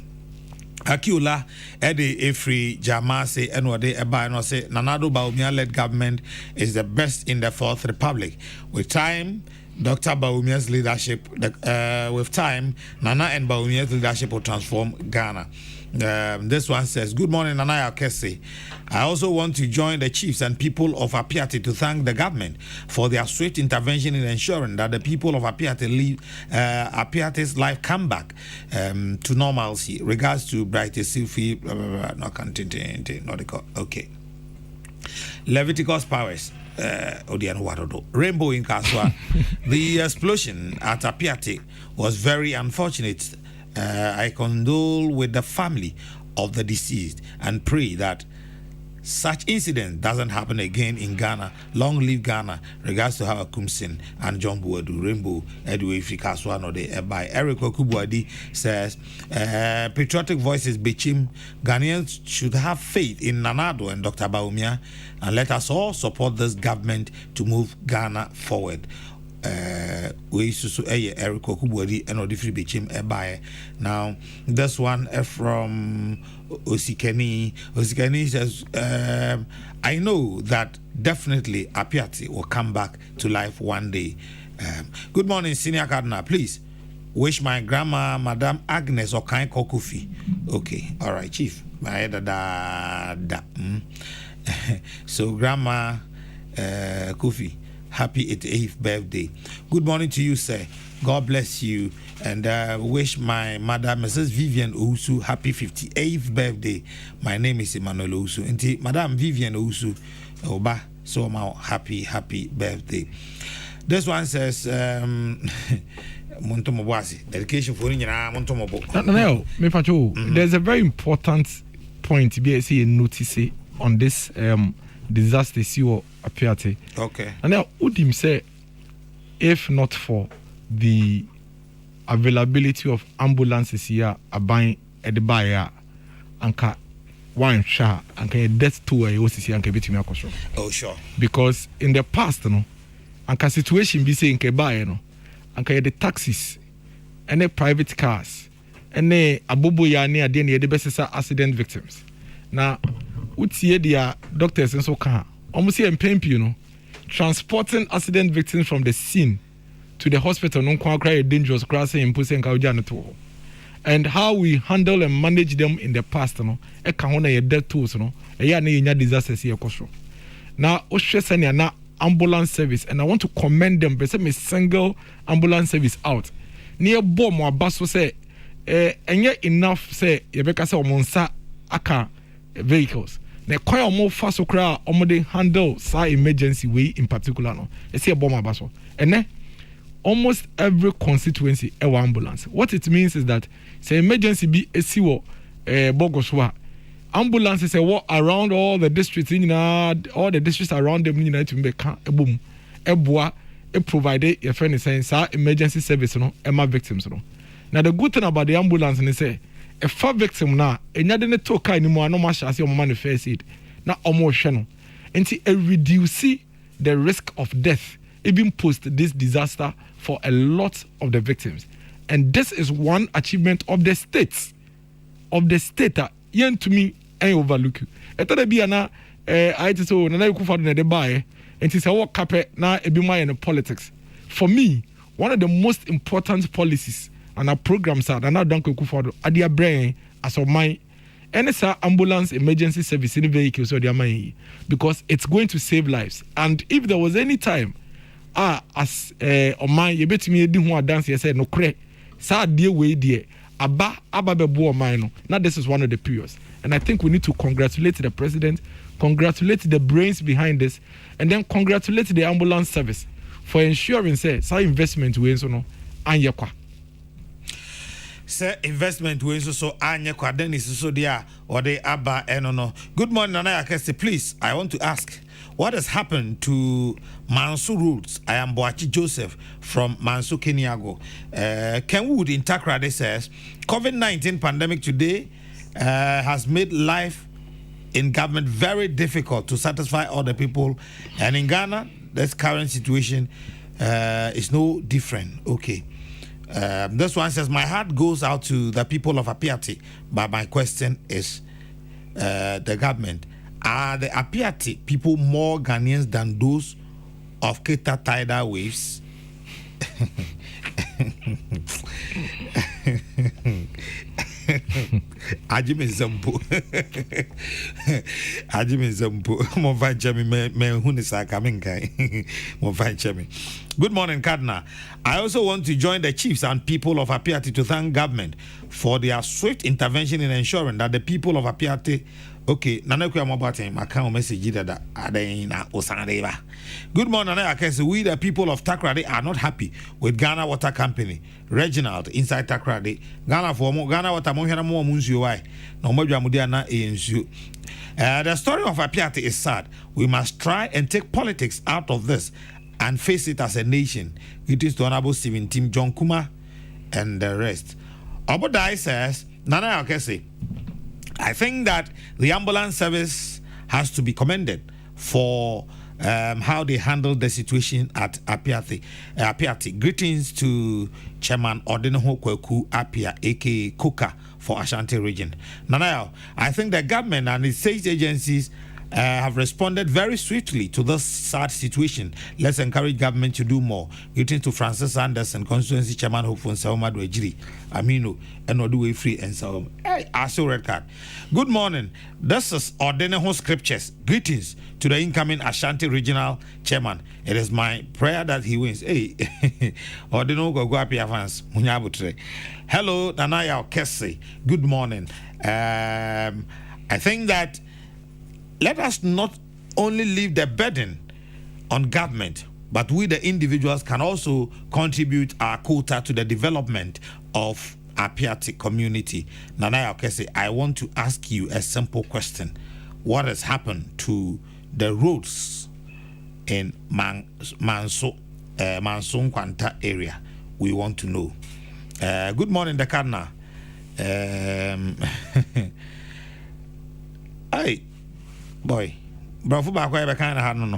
Akiula Eddie Efri Jamase Enwade Eba no say Nanado Bawumia-led government is the best in the Fourth Republic. With time, Dr. Bawumia's leadership, with time, Nana and Bawumia's leadership will transform Ghana. This one says, good morning, Nanaya Kese. I also want to join the chiefs and people of Apiate to thank the government for their swift intervention in ensuring that the people of Apiate's life come back to normalcy. Regards to Bright Silfi, okay. Leviticus powers. Rainbow in Kaswa. The explosion at Apiate was very unfortunate. I condole with the family of the deceased and pray that such incident doesn't happen again in Ghana. Long live Ghana. Regards to Hawa Kumsin and John Buadu Rainbow Edway Fikaswa no de by Eric Okubuadi says patriotic voices Bichim. Ghanaians should have faith in Nanado and Dr. Bawumia and let us all support this government to move Ghana forward. We so Eric Okubuadi and Odifri Bichim Ebaye. Now this one from Osikeni says I know that definitely Apiate will come back to life one day. Good morning, Senior Cardinal. Please wish my grandma Madame Agnes Okai Kokufi. Okay, all right, Chief. So grandma Kofi, happy 88th birthday. Good morning to you, sir. God bless you. And wish my mother, Mrs. Vivian Ousu, happy 58th birthday. My name is Emmanuel Ousu. And Madam Vivian Ousu, Oba, so happy birthday. This one says, dedication for No, there's a very important point to be notice on this disaster see Apiate. Okay. And now Udim say, if not for the availability of ambulances here buying at the buyer, anka one shot and can death to a OCC and can me. Oh, sure. Because in the past, no, and situation be saying Keba, no, and can the taxis and the private cars and the abubu ya near the best accident victims. Now, what's here the doctors and so can almost here in pain, you know, transporting accident victims from the scene to the hospital, no quite a dangerous crossing in Pussy and Kaujana to. And how we handle and manage them in the past, no, a kahona a death tools, no, a ya disasters here, Kosho. Now, Oshesania na ambulance service, and I want to commend them, but me single ambulance service out. Near bomb or bus say, and yet enough say, Yebeka say, Monsa aka vehicles. Na quite more fast crowd, omode handle sa emergency way in particular, no. It's a bomb or bus, and then almost every constituency a ambulance. What it means is that say emergency be a siwo bogoswa. Ambulances say walk around all the districts in all the districts around them in to make a boom. A boa a provided your friend is saying sa emergency service no my victims no. Now the good thing about the ambulance and say a far victim now and not in the toka anymore no much as your manifest it. Now almost no. And it reduce the risk of death even post this disaster for a lot of the victims. And this is one achievement of the states. Of the state that yen to me I overlook you. Eto be na I so na you kufa na de buy and say what carpet na e be my in politics. For me, one of the most important policies and our programs are now done kufa at their brain as of my NSA ambulance emergency service in vehicles or their money because it's going to save lives. And if there was any time as on my you bet me do one dance you said no cre sa dear way dear aba bebo mine. Now this is one of the periods, and I think we need to congratulate the president, congratulate the brains behind this, and then congratulate the ambulance service for ensuring say investment way so no anyekwa say investment way so anyekwa then is so there or they aba no. Good morning, Nana Akese. Please, I want to ask, what has happened to Mansu Roots? I am Boachi Joseph from Mansu Keniago. Kenwood in Takrade says, COVID-19 pandemic today has made life in government very difficult to satisfy all the people. And in Ghana, this current situation is no different. Okay. This one says, my heart goes out to the people of Apiate, but my question is the government. Are the Apiate people more Ghanaians than those of Keta tidal waves? Ajime Zambo. Ajime Zambo. Mo vanchami me hunisa kaminkai. Mo vanchami. Good morning, Cardinal. I also want to join the chiefs and people of Apiate to thank government for their swift intervention in ensuring that the people of Apiate. Okay, Nanaku Amabate, my account message that Adena Osanadeva. Good morning, Nana. We the people of Takrade are not happy with Ghana Water Company. Reginald inside Takrade. Ghana for Ghana Water Mohana Mo Munzuai. No more Jamudiana Insu. The story of Apiate is sad. We must try and take politics out of this and face it as a nation. It is to Honorable Stephen Tim John Kuma and the rest. Obodai says, Nana Akese, I think that the ambulance service has to be commended for how they handled the situation at Apiate. Greetings to Chairman Odinoho Kokrokoo Apia, aka Koka, for Ashanti region. Now, I think the government and its state agencies have responded very swiftly to this sad situation. Let's encourage government to do more. Greetings to Francis Anderson, constituency chairman Hopeful Sauma Dwejiri, Amino, and Oduwe Free and Saum. Hey, I saw red card. Good morning. This is Ordeneho Scriptures. Greetings to the incoming Ashanti regional chairman. It is my prayer that he wins. Hey, Ordeno Goguapia fans. Hello, Nanaya Okese. Good morning. I think that let us not only leave the burden on government, but we the individuals can also contribute our quota to the development of Apiate community. Nanaya Okese, I want to ask you a simple question. What has happened to the roads in Manso Kwanta area? We want to know. Good morning, the Cardinal. Hey, boy. Brofo ba kwa be kan na ha no.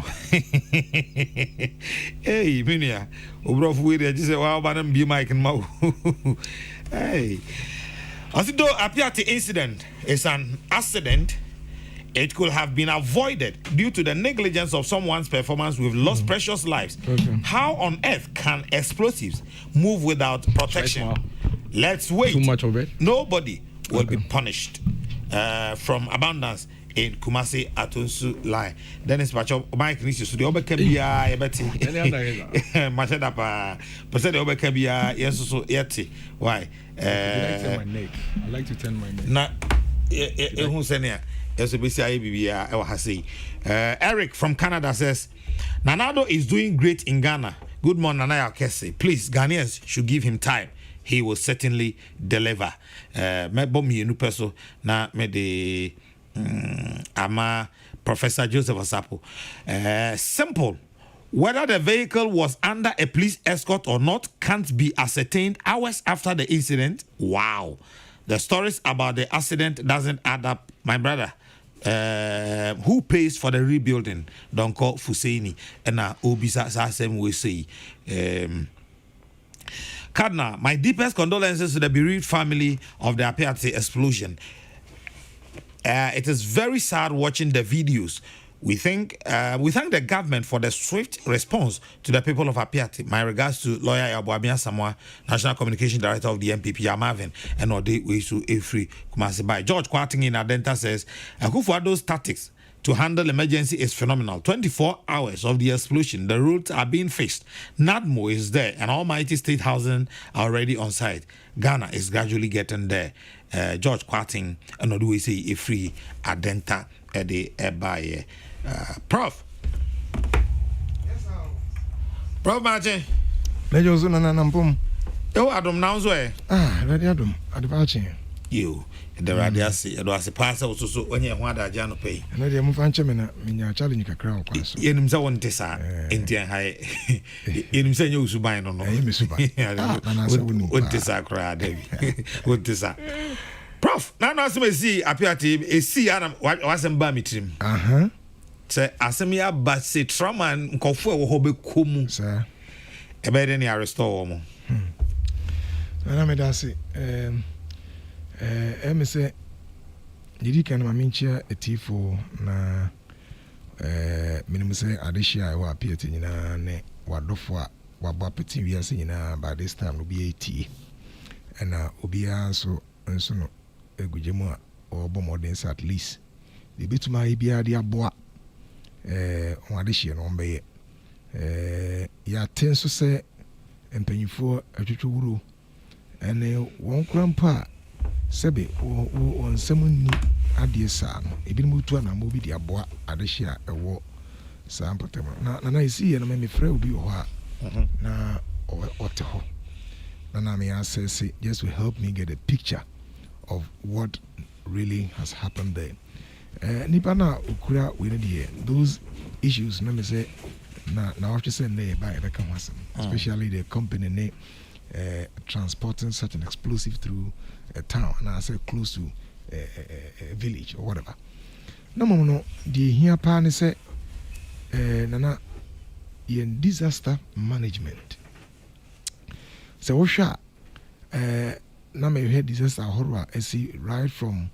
Hey, minia. O brofo we dey say wa ba na bi mic no. Hey. Although Apiate incident is an accident, it could have been avoided due to the negligence of someone's performance. We've lost precious lives. Okay. How on earth can explosives move without protection? Let's wait. Too much of it. Nobody will be punished from abundance in Kumasi Atunsu line. Dennis Pacho, Mike Nishi, so the Obekabia, Betty, Machadapa, Percent Obekabia, yes, so yeti. Why? I like to turn my neck. Not Eric from Canada says, Nanado is doing great in Ghana. Good morning, Nanaya Kese. Please, Ghanaians should give him time. He will certainly deliver. Me bomi enu peso na me de ama Professor Joseph Asapo. Simple. Whether the vehicle was under a police escort or not can't be ascertained hours after the incident. Wow. The stories about the accident doesn't add up, my brother. Who pays for the rebuilding? Don't call Fuseini. And Obisa same we say. Kadna, my deepest condolences to the bereaved family of the Apiate explosion. It is very sad watching the videos. We thank the government for the swift response to the people of Apiate. My regards to lawyer Yabuabia Samoa, National Communication Director of the MPP, Marvin, and Ode Wesu Efri Kumasibai. George Kwarting in Adenta says, Akufuado's tactics to handle emergency is phenomenal. 24 hours of the explosion, the routes are being fixed. NADMO is there, and almighty state housing are already on site. Ghana is gradually getting there. George Kwarting and Ode Wesu Efri Adenta Ede Ebaye. Prof. Yes, sir. Prof Martin. Lejo zuna na nampum. Yo adom now so eh. Ready adom. Adibachi. You the radiasi do as pass so when you ho adaja no pay. Na dey mu fanche me na menya challenge kakra o kwaso. Yenim se won tesa entian hai. Yenim se nyu suban no no. Me suban. Na se won tesa kra David. Won tesa. Prof, na no asem esi Apiate esi ana wasem ba mitrim. Say asem ya ba se trauma nkofo e wo ho be komu. Sir. E be dey na restore mo. Na me da se me say didi kan ma minchia etifo na minimum say adehia e wa Apiate nyina ne wadofo a wabo apeti wiase nyina by this time no be 80 na obia so nso no egujemu a obo modern at least the bituma ibia dia boa on adehia no mbeye ya tenso se empanyifo atwetwe wuro ene won krampa sebe o nsem ni ade sa no ebi mu tu na mo bi dia boa adehia ewo sa mpatem na isi ye no me frɛ obi ho a na ote ho na me assess just to help me get a picture of what really has happened there. Nipa na ukura we need those issues na me say na what you say na by the come especially the company ne transporting such an explosive through a town and I say close to a village or whatever. No no the here pa ne say nana in disaster management. So what shall na me hear disaster horror see right from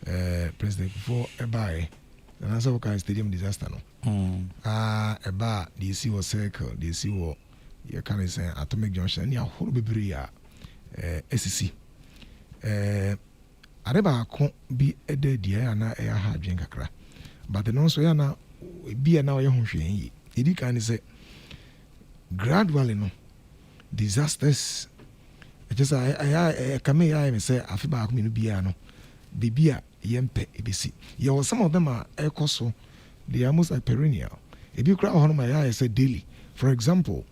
President before Ebae and answer what kind stadium disaster no Eba the see was circle the see what you can say atomic junction ya horror bebre ya SCC areba ko bi ede dia na e ha dwen kakra but the no so ya na bi na ye ho hwen yi edi kan say gradually no disasters just I come here and say I feel back me no bia no bibia yempe ebesi ye some of them are ekoso they are almost like perennial if you cry on my eye say daily for example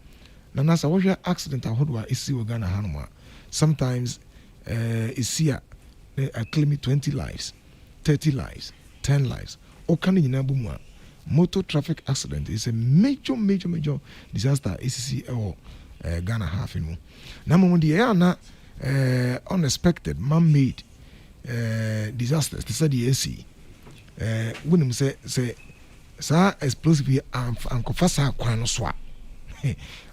na sa wo hwe accident ahodwa isi wo Ghana hanoma sometimes isi a claim 20 lives 30 lives 10 lives o kan nyina bu mu a motor traffic accident is a major disaster isi Ghana half in na mo de ya na unexpected man-made disasters to say the AC wonim say saa explosive ankofa saa kwan no so a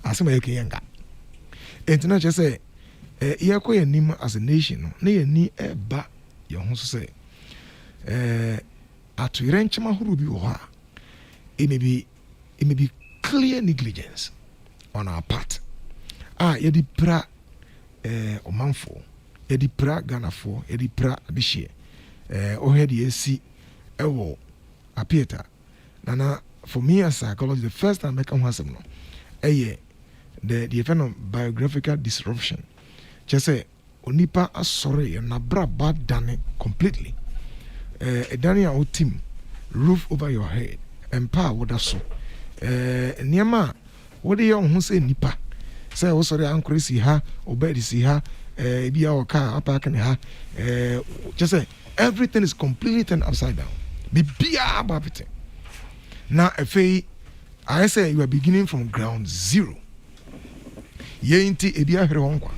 asema yake yanga entina che say yako yanim as a nation no na yani eba ye ho so say atoyrenchema huru bi wo ha it may be clear negligence on our part yedi pra omanfo yedi pra Ghana-fo yedi pra abihye ohedi esi ewo Apiate nana. For me as psychologist, the first time I come hasem no the effect of biographical disruption just say onipa asore na bra bad done completely dane our team roof over your head empower what so niema what dey on say nipa say wo sore ankore si ha obedi si ha bia o ka apaka ne ha just say everything is completely turned upside down bibia abapete. Now, I say you are beginning from ground zero. Ye inti ebia hwere wonkwa.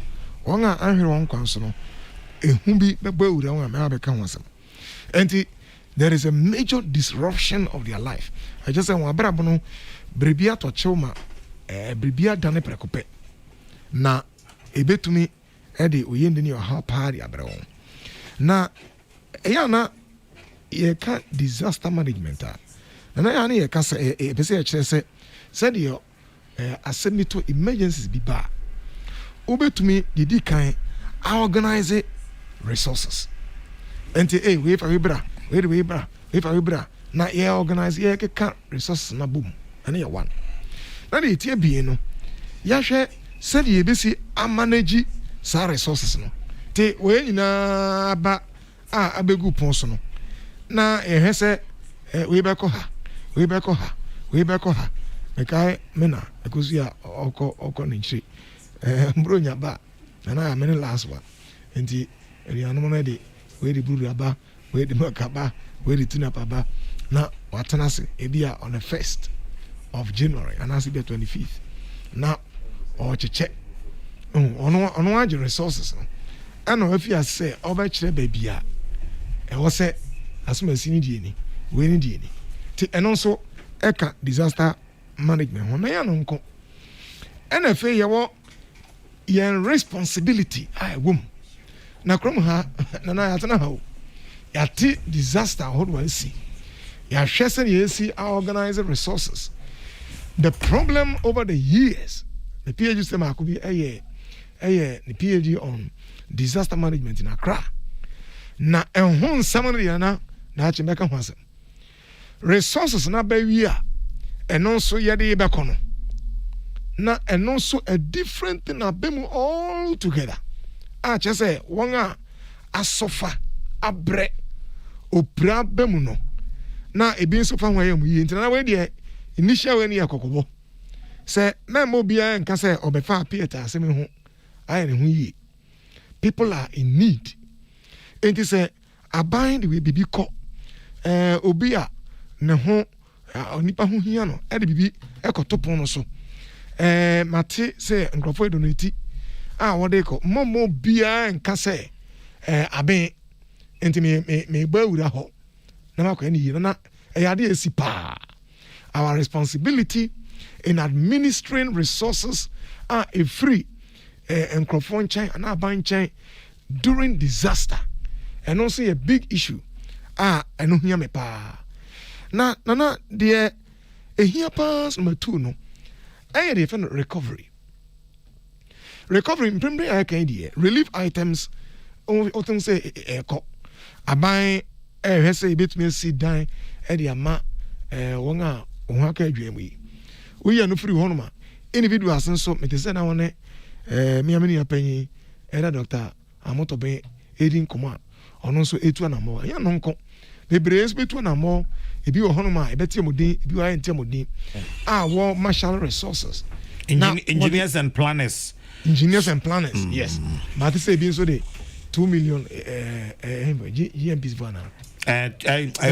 Wonga ahwere wonkwa so no ehumbi bebawura won ma abeka wonsam. Enti there is a major disruption of their life. I just say won abrabo no brebia to chewma brebia dane prekope. Na ebetumi de oyende ni oha party abrawo. Na eya na ye ka disaster management and I only a cassa a PCH said you ascend me to emergencies be bar. Ube to me, the decay, I organize resources. And wait for Ibra, wait for Ibra. Now, yeah, organize yeah, can't resources na boom. And here one. Now, the tea being Yasha said ye busy I manage sa resources no. Te when na ba abegu ponsono. Na has a we back her. We back ha. Mekai mena ekusia oko ninchi. Mbronya ba. Na I many last one. Enti eliano na de we di buru aba, we di makaba, we di tunapa ba. Na watanase ebia on the 1st of January and as the 25th. Na o cheche. Ono age resources no. Ano if you say oba kire babia. E wo se asuma sini die ni. We ni die ni. And also eka disaster management ho na ya no nko NFA ye responsibility wom na krom ha na ya tana ha ya ti disaster ho do see ya hwese ye see our organized resources. The problem over the years the PhD system akubi the PhD on disaster management in Accra na enho nsam na achimeka ho asem resources na ba wi a eno so yede be kono na eno so a different thing abemu all together a che say won a asofa abre opra bemu no na ebi sofa ho ayam yi ntina na we de initial we ne yakokobo say memo bia nka say obefa Apiate asemi ho aye ne ho yi people are in need enti say abind we bibi ko obi a ne ho onipa ho hia no e de bibi ekoto pon no so mate say nkrofo donate wo de ko momo bia nka say aben enti me gbawura ho na makọ ni na yade esi pa. Our responsibility in administering resources are a free nkrofo chain and aban chain during disaster and also a big issue eno hia me pa na de ehia pass number 2 no dey defend recovery in primary I relief items otum say eko aban hwese betumi si dan dey ama won a won aka adwam yi we ya no free honoma individuals nso me say na won me amini apanyi era doctor amotobe edin koma ono nso etu na mo ya no nko bebre etu na mo ebi wo honoma ebeti modin ebi wa ente modin wo marshal resources engineers and planners yes but say bi nso de 2 million GMPs for now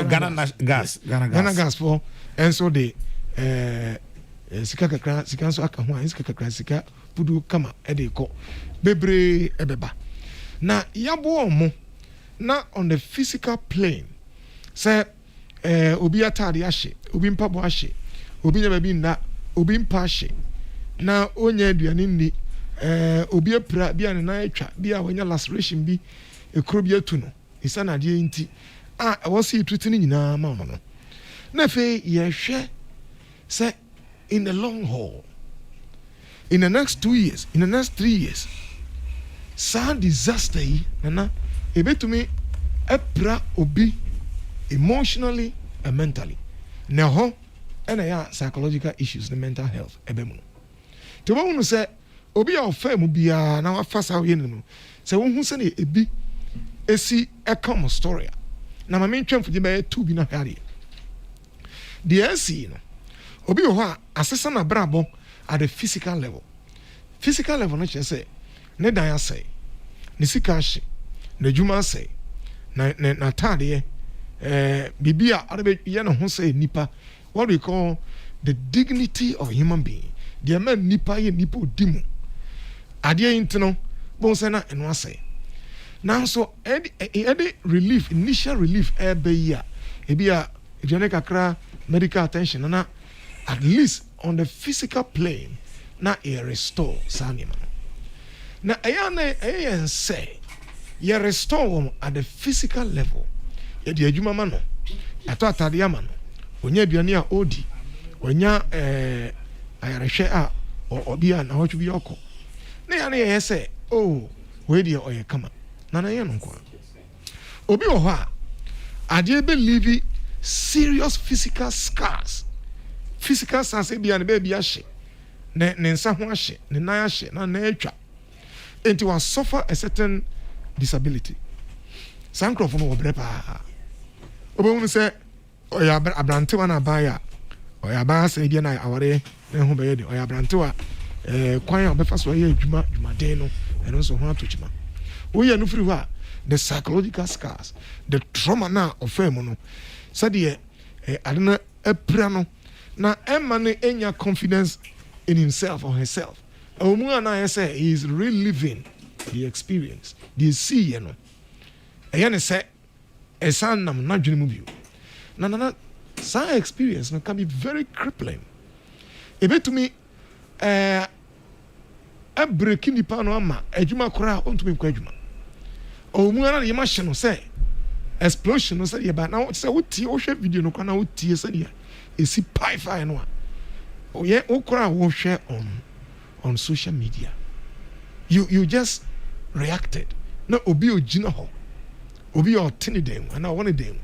Ghana gas for and so the sika kakra sika so aka ho an sika kakra sika pudu kama e de ko bebre ebeba na yabo omo na on the physical plane say obi atade ahye obi mpabo ahye obi nya baby nda obi mpa ahye na onya aduane ni obi apra bia ne na atwa bia wonya laceration bi ekro bi atu no isa na de nti was he treating nyina ma no na fe ye hwe say in the long haul in the next 2 years in the next 3 years sa disaster yi na ebetumi apra obi emotionally and mentally na ho ena ya psychological issues the mental health ebemu to wo nu say obi a ofa mu bia na wa fa sa wo yenu say wo hu say na ebi esi come story na ma mentwem fudi be tu bi na hare the AC no obi ho a asesa na brabo at the physical level no say ne dan asay ne sika hye na djuma asay na tade bibia arbe ye no ho say nipa what we call the dignity of human being the man nipa ye nipa odimu ade intino bon say na eno asay now so any relief initial relief ya ebia ejane kakra medical attention na at least on the physical plane na restore sanima na ayan say you restore them at the physical level e di adwuma ma no ato atade ama no onya aduane a odi onya ayarehwe a obi a na hotu bi okọ na ya na ye say oh we di oye kama na ye no kwa obi wo ha ade be live serious physical scars bia na be ahye ne nsa ho ahye ne nan ahye na atwa enti wa suffer a certain disability sankrofo no wobre pa obehunu se oya abrante wa na baya oya ba se bia na aware ne ho be ye oya abrante wa kwan obefa so ye adwuma den no eno so ho atochima wo ye no free wa the psychological scars the trauma na ofem no said ye adena apra no na emane enya confidence in himself or herself omu na say he is reliving the experience the see no eyane say esanam na dwene mu bio na sa experience no can be very crippling ebetumi a breaking the pan no ama adwuma kora ontumi kwa adwuma omu na ye ma hye no say explosion no say ba na say wuti o hwe video no kwa na wuti say ya esi pi no oh yeah okra wo share on social media you just reacted na obi ogina ho obi o tinidem and I want dem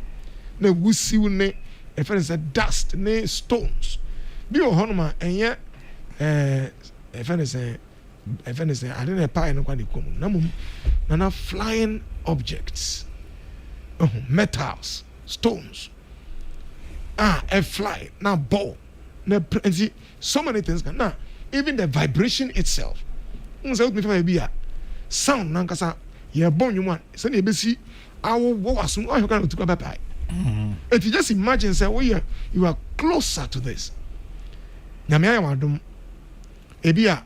na wusiw ne e friends dust ne stones bi o honoma enye e friends I didn't pie no kwa de kom na flying objects metals stones a fly na ball na so many things na even the vibration itself unse me fa bia sound na nkasa ye bon nwuma se na ebesi awo wo waso o heka na tuka baba if you just imagine say you are closer to this nyame ya wadom ebia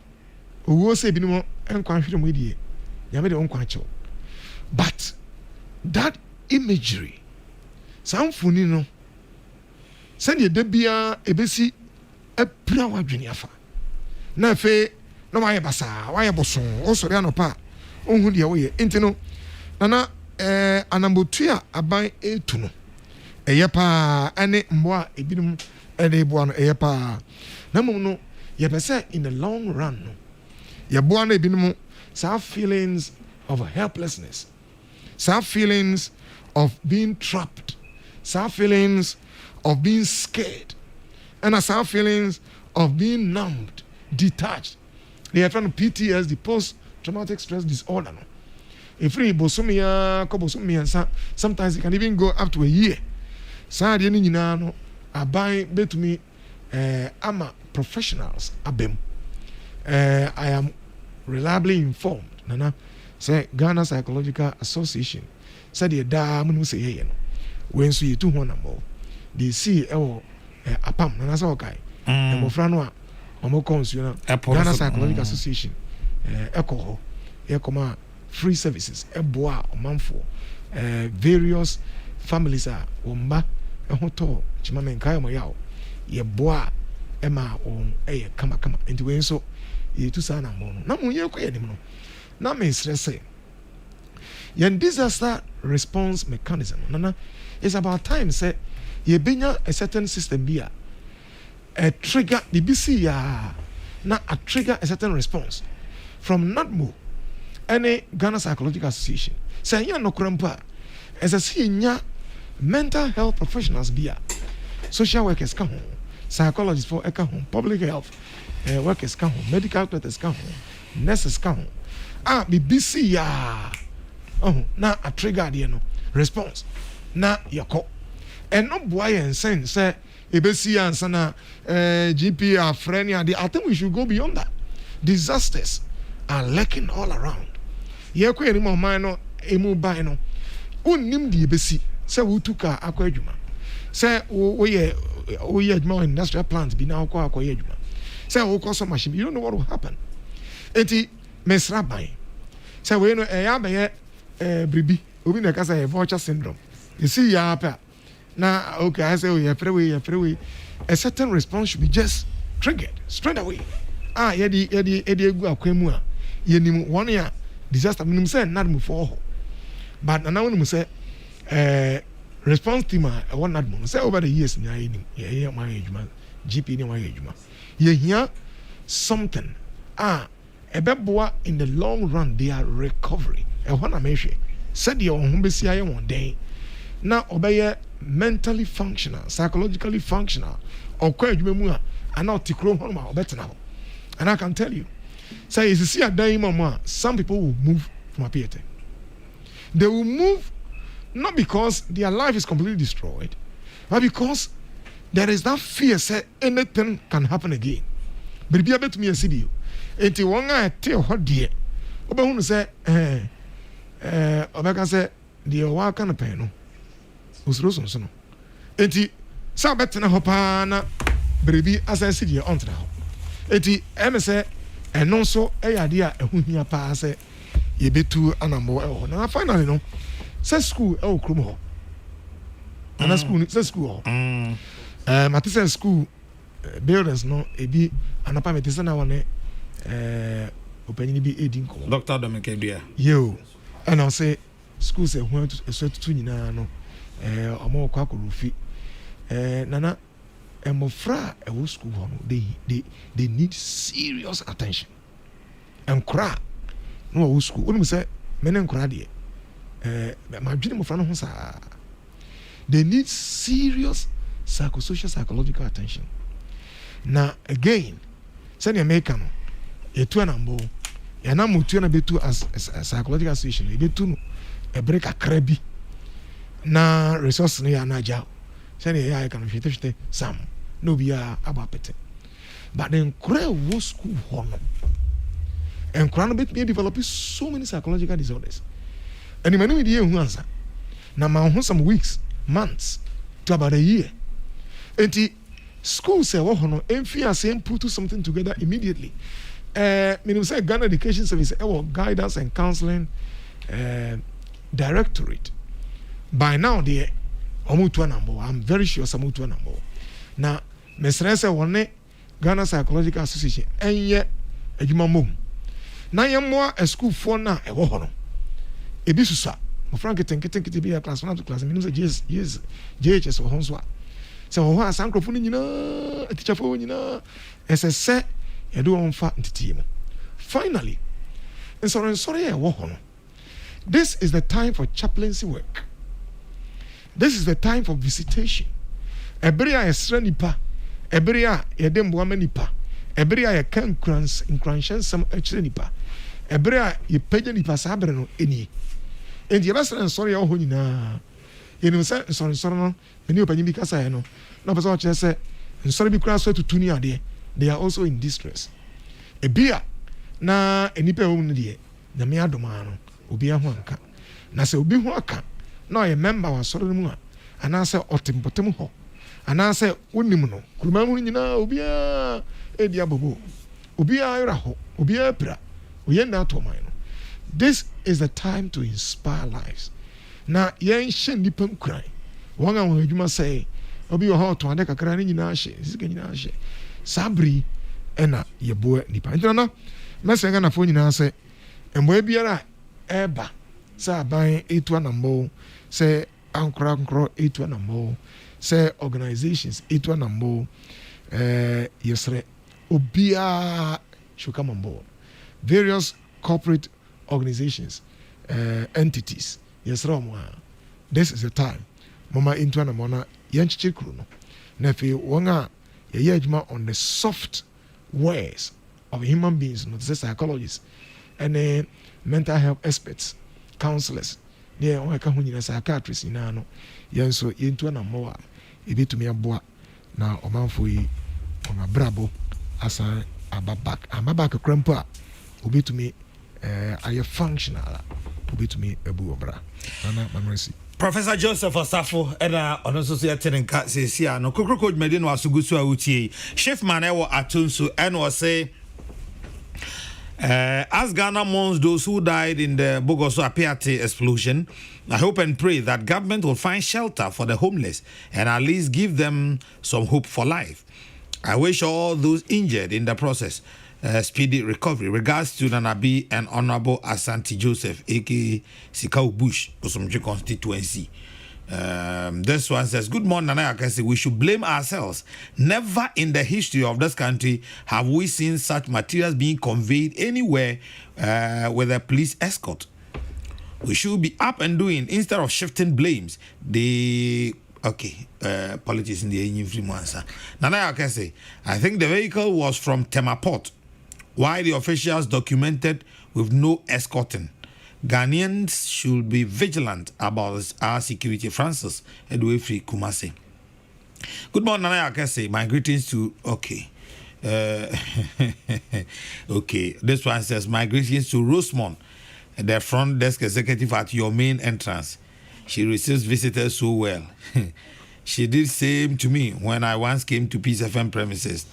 owo se binimo enkwa hwere mo die nyame de onkwa chew but that imagery samfuni no send de bia ebesi apra wadwene afa na fe no waye basa waye boson o sori anopa onhu de woye entino na anambotua aban etu no eyepa ane mbo a ebinum ene bo no eyepa na mum no ye pese in the long run no ye bo na ebinum some feelings of helplessness, some feelings of being trapped, some feelings of being scared, and some feelings of being numbed, detached. They have found PTSD, post-traumatic stress disorder. If we sometimes it can even go up to a year. So I buy bet me I'm a professionals abem. I am reliably informed. Nana say Ghana Psychological Association said the da say hey no. When so you 200 more. They see apam nana say okay. And mofra no a omo consumer Ghana Psychological Association echo ho free services eboa omanfo various families are omba hoto chima men kai mo yawo ye boa e ma on e kama enti we nso ye tu sa na mo no na mo ye koye nim no na me stress yen disaster response mechanism nana it's about time say ye benya a certain system bia a trigger the BC ya na a trigger a certain response from NADMO any Ghana Psychological Association say ya no krampa as a senior mental health professionals bia social workers come home psychologists for eka home public health workers come home medical doctors come home nurses come home BBC ya na a trigger the no response na yako and no boy and sense say ebesi answer na GP afrenia I think we should go beyond that. Disasters are lurking all around. Ye ko eni mo man no emu ban no unnim di ebesi say wo tuka akwa adwuma say wo ye adwuma industrial plant bi na akwa ye adwuma say wo cause machine you don't know what will happen enti mesra ban say we no ya ba ye bribi obi na kasa ye voucher syndrome you see ya pa na okay I say oh yeah freeway a certain response should be just triggered straight away edi egu akwemu a ye nim one ya disaster minimum say not move for but now when we say response team one not say over the years nya nim ye my ejuma GP ni my ejuma ye hear something ebeboa in the long run their recovery e wana mehwe said your home besi aye one day na obeye mentally functional psychologically functional or kwa adwuma mu a ana otikro ho ma obetena ho and I can tell you say is see adan mama some people will move from Apiate. They will move not because their life is completely destroyed but because there is that fear say anything can happen again bibia betumi asidi enti won a te ho de obehunu say obeka say de wa kan pen no usuro so no enti sa betena ho pa na brebi asasi de ontra ho enti say eno so eyade a ehuhia pa say ye betu anambo ho na finally no say school e okrom ho ana school say school ho matisa school buildings no ebi anapa metisa na wone opanyi bi edin ko Dr. Dominic Dua yo and I say school say hu so tutu nyina no omo kwa korufi nana emofra e wo school ho no they need serious attention and cry no wo school wonu say menen cry de ma dwene mofra no ho sa they need serious psychosocial psychological attention na again send America no etu anambo ya na mutu na betu as psychological association betu no e break akrabi na resource no ya na ja send ya kan hwete sam no bia abapete but then cry wo school ho no and crown bit me develop so many psychological disorders and many with you answer na ma ho some weeks months to about a year enti school say wo ho no emfi ase put something together immediately meaning say Ghana Education Service guidance and counseling directorate by now the omutu anambo I'm very sure some omutu anambo na mesre say wonne Ghana Psychological Association enye adwuma mom na yemmoa a school for na e wo ho no ebi susa mo frank tenkete bi class 1 to class meaning say yes JHS wo ho so a say wo ho asankrofo ni nyina teacher fo nyina SSS you do on fat team. Finally, and sorry, this is the time for chaplaincy work. This is the time for visitation. Ebria is nipa, ebria yedembuame nipa, ebria ye can crans in cranshan some nipa, ebria ye pagan nipa sabrano any. And the rest and sorry, oh, na. You know, sorry, no, and you pay because I know. No, but I say, and sorry, because to Tunia there. They are also in distress. A beer na enipa won de na me adoma no obi a ho anka na se obi ho aka na o ye member wa soro mu a ana se otempotem ho ana se wonim no kuruma mu nyina obi a edi abobo obi a ira ho obi a pira oye na to man no. This is the time to inspire lives na yen hye nipam kran won a won adwuma say obi wo ho to ade kakra ne nyina hye sika nyina hye sabri ena yeboa nipa ntana mesenga na fo nyina se emboa biara eba sa ban etu anambo se ankro etu anambo se organizations etu anambo yesre obia should come on board. Various corporate organizations, entities. Yes, this is the time. Mama into an amona yanchikruno. Nefi wanga yejma on the soft ways of human beings, not the psychologists, and mental health experts, counselors. Near Wakahunia psychiatrists in Ano. Yanso into an amoa. A bit to me a boa. Now, Omanfui, Oma Brabo, asa ababak a crampa. Obi to me are functional obi to me ebu obra nana mamresi Professor Joseph Osafo ena ono so ya tenenka sesia no Kokrokoo dwumade no asugusu a utie chef man ewo atonso and was say as Ghana mourns those who died in the Bogoso Apiate explosion, I hope and pray that government will find shelter for the homeless and at least give them some hope for life. I wish all those injured in the process speedy recovery. Regards to Nanabi and Honorable Asante Joseph, aka Sikau Bush, Osomji constituency. This one says, good morning, Nana Akasi. We should blame ourselves. Never in the history of this country have we seen such materials being conveyed anywhere with a police escort. We should be up and doing instead of shifting blames. Politics in the influence. Nana Akasi, I think the vehicle was from Temaport. Why the officials documented with no escorting. Ghanaians should be vigilant about our security. Francis Edwefri Kumase. Good morning, Nana Akase. My greetings to okay. This one says my greetings to Rosemont, the front desk executive at your main entrance. She receives visitors so well. She did same to me when I once came to Peace FM premises.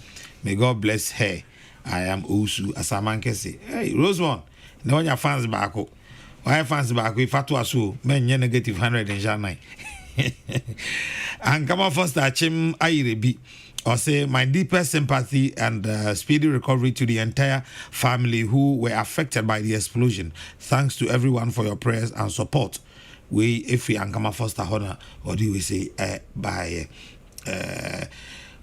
May God bless her. I am Osu Asamankese. Hey, Rosemont, no one your fans back. Why fans back? If I was so, men negative 100 in Janai. And come on, first, Achim Airebi. Or say my deepest sympathy and speedy recovery to the entire family who were affected by the explosion. Thanks to everyone for your prayers and support. If we come first, honor, or do we say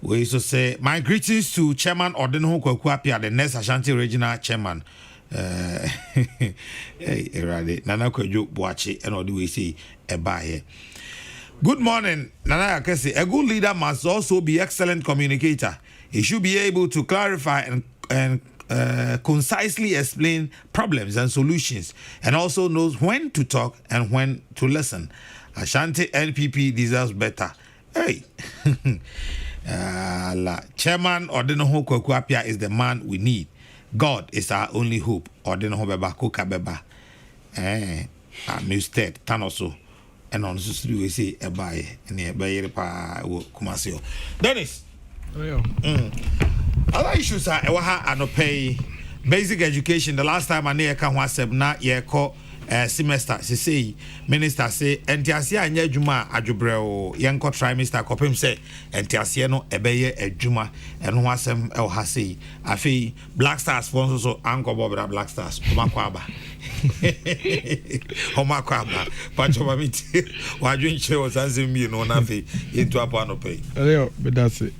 we also say my greetings to Chairman Ordeno Kokrokoo Apiate, the next Ashanti Regional Chairman. Nana Kwejo Boache, and or do we say good morning, Nana Akese. A good leader must also be excellent communicator. He should be able to clarify and concisely explain problems and solutions, and also knows when to talk and when to listen. Ashanti NPP deserves better. Hey. Chairman Ordeno Kokrokoo Apiate is the man we need. God is our only hope. Ordeno Beba Kokabeba. Musted Tanoso. And on the we say a buy and a buyer pa Kumasio. Dennis. Other issues are Ewaha and pay basic education. The last time I near Kanwaseb na ye call semester. She say minister say entiasia anya juma adwobreo yenko trimester kopem say entiasia no ebeye adwuma eno wasem e ha say afi Black Stars sponsor so anko bobra Black Stars omakwaba omakwaba pacho mamiti wadwinche osanse mi no na afi into apo no pay but that's it.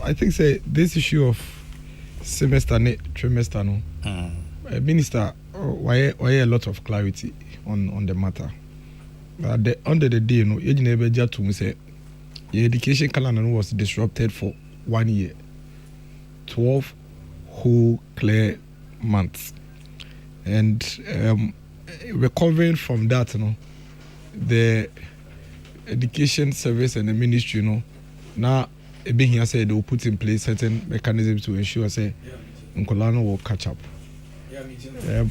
I think say this issue of semester ne trimester no minister why a lot of clarity on the matter. But the end of the day, no, you never just to say your education calendar was disrupted for 1 year, 12 whole clear months, and recovering from that, you know, the education service and the ministry, you know, now being here said they will put in place certain mechanisms to ensure say Nkolano will catch up.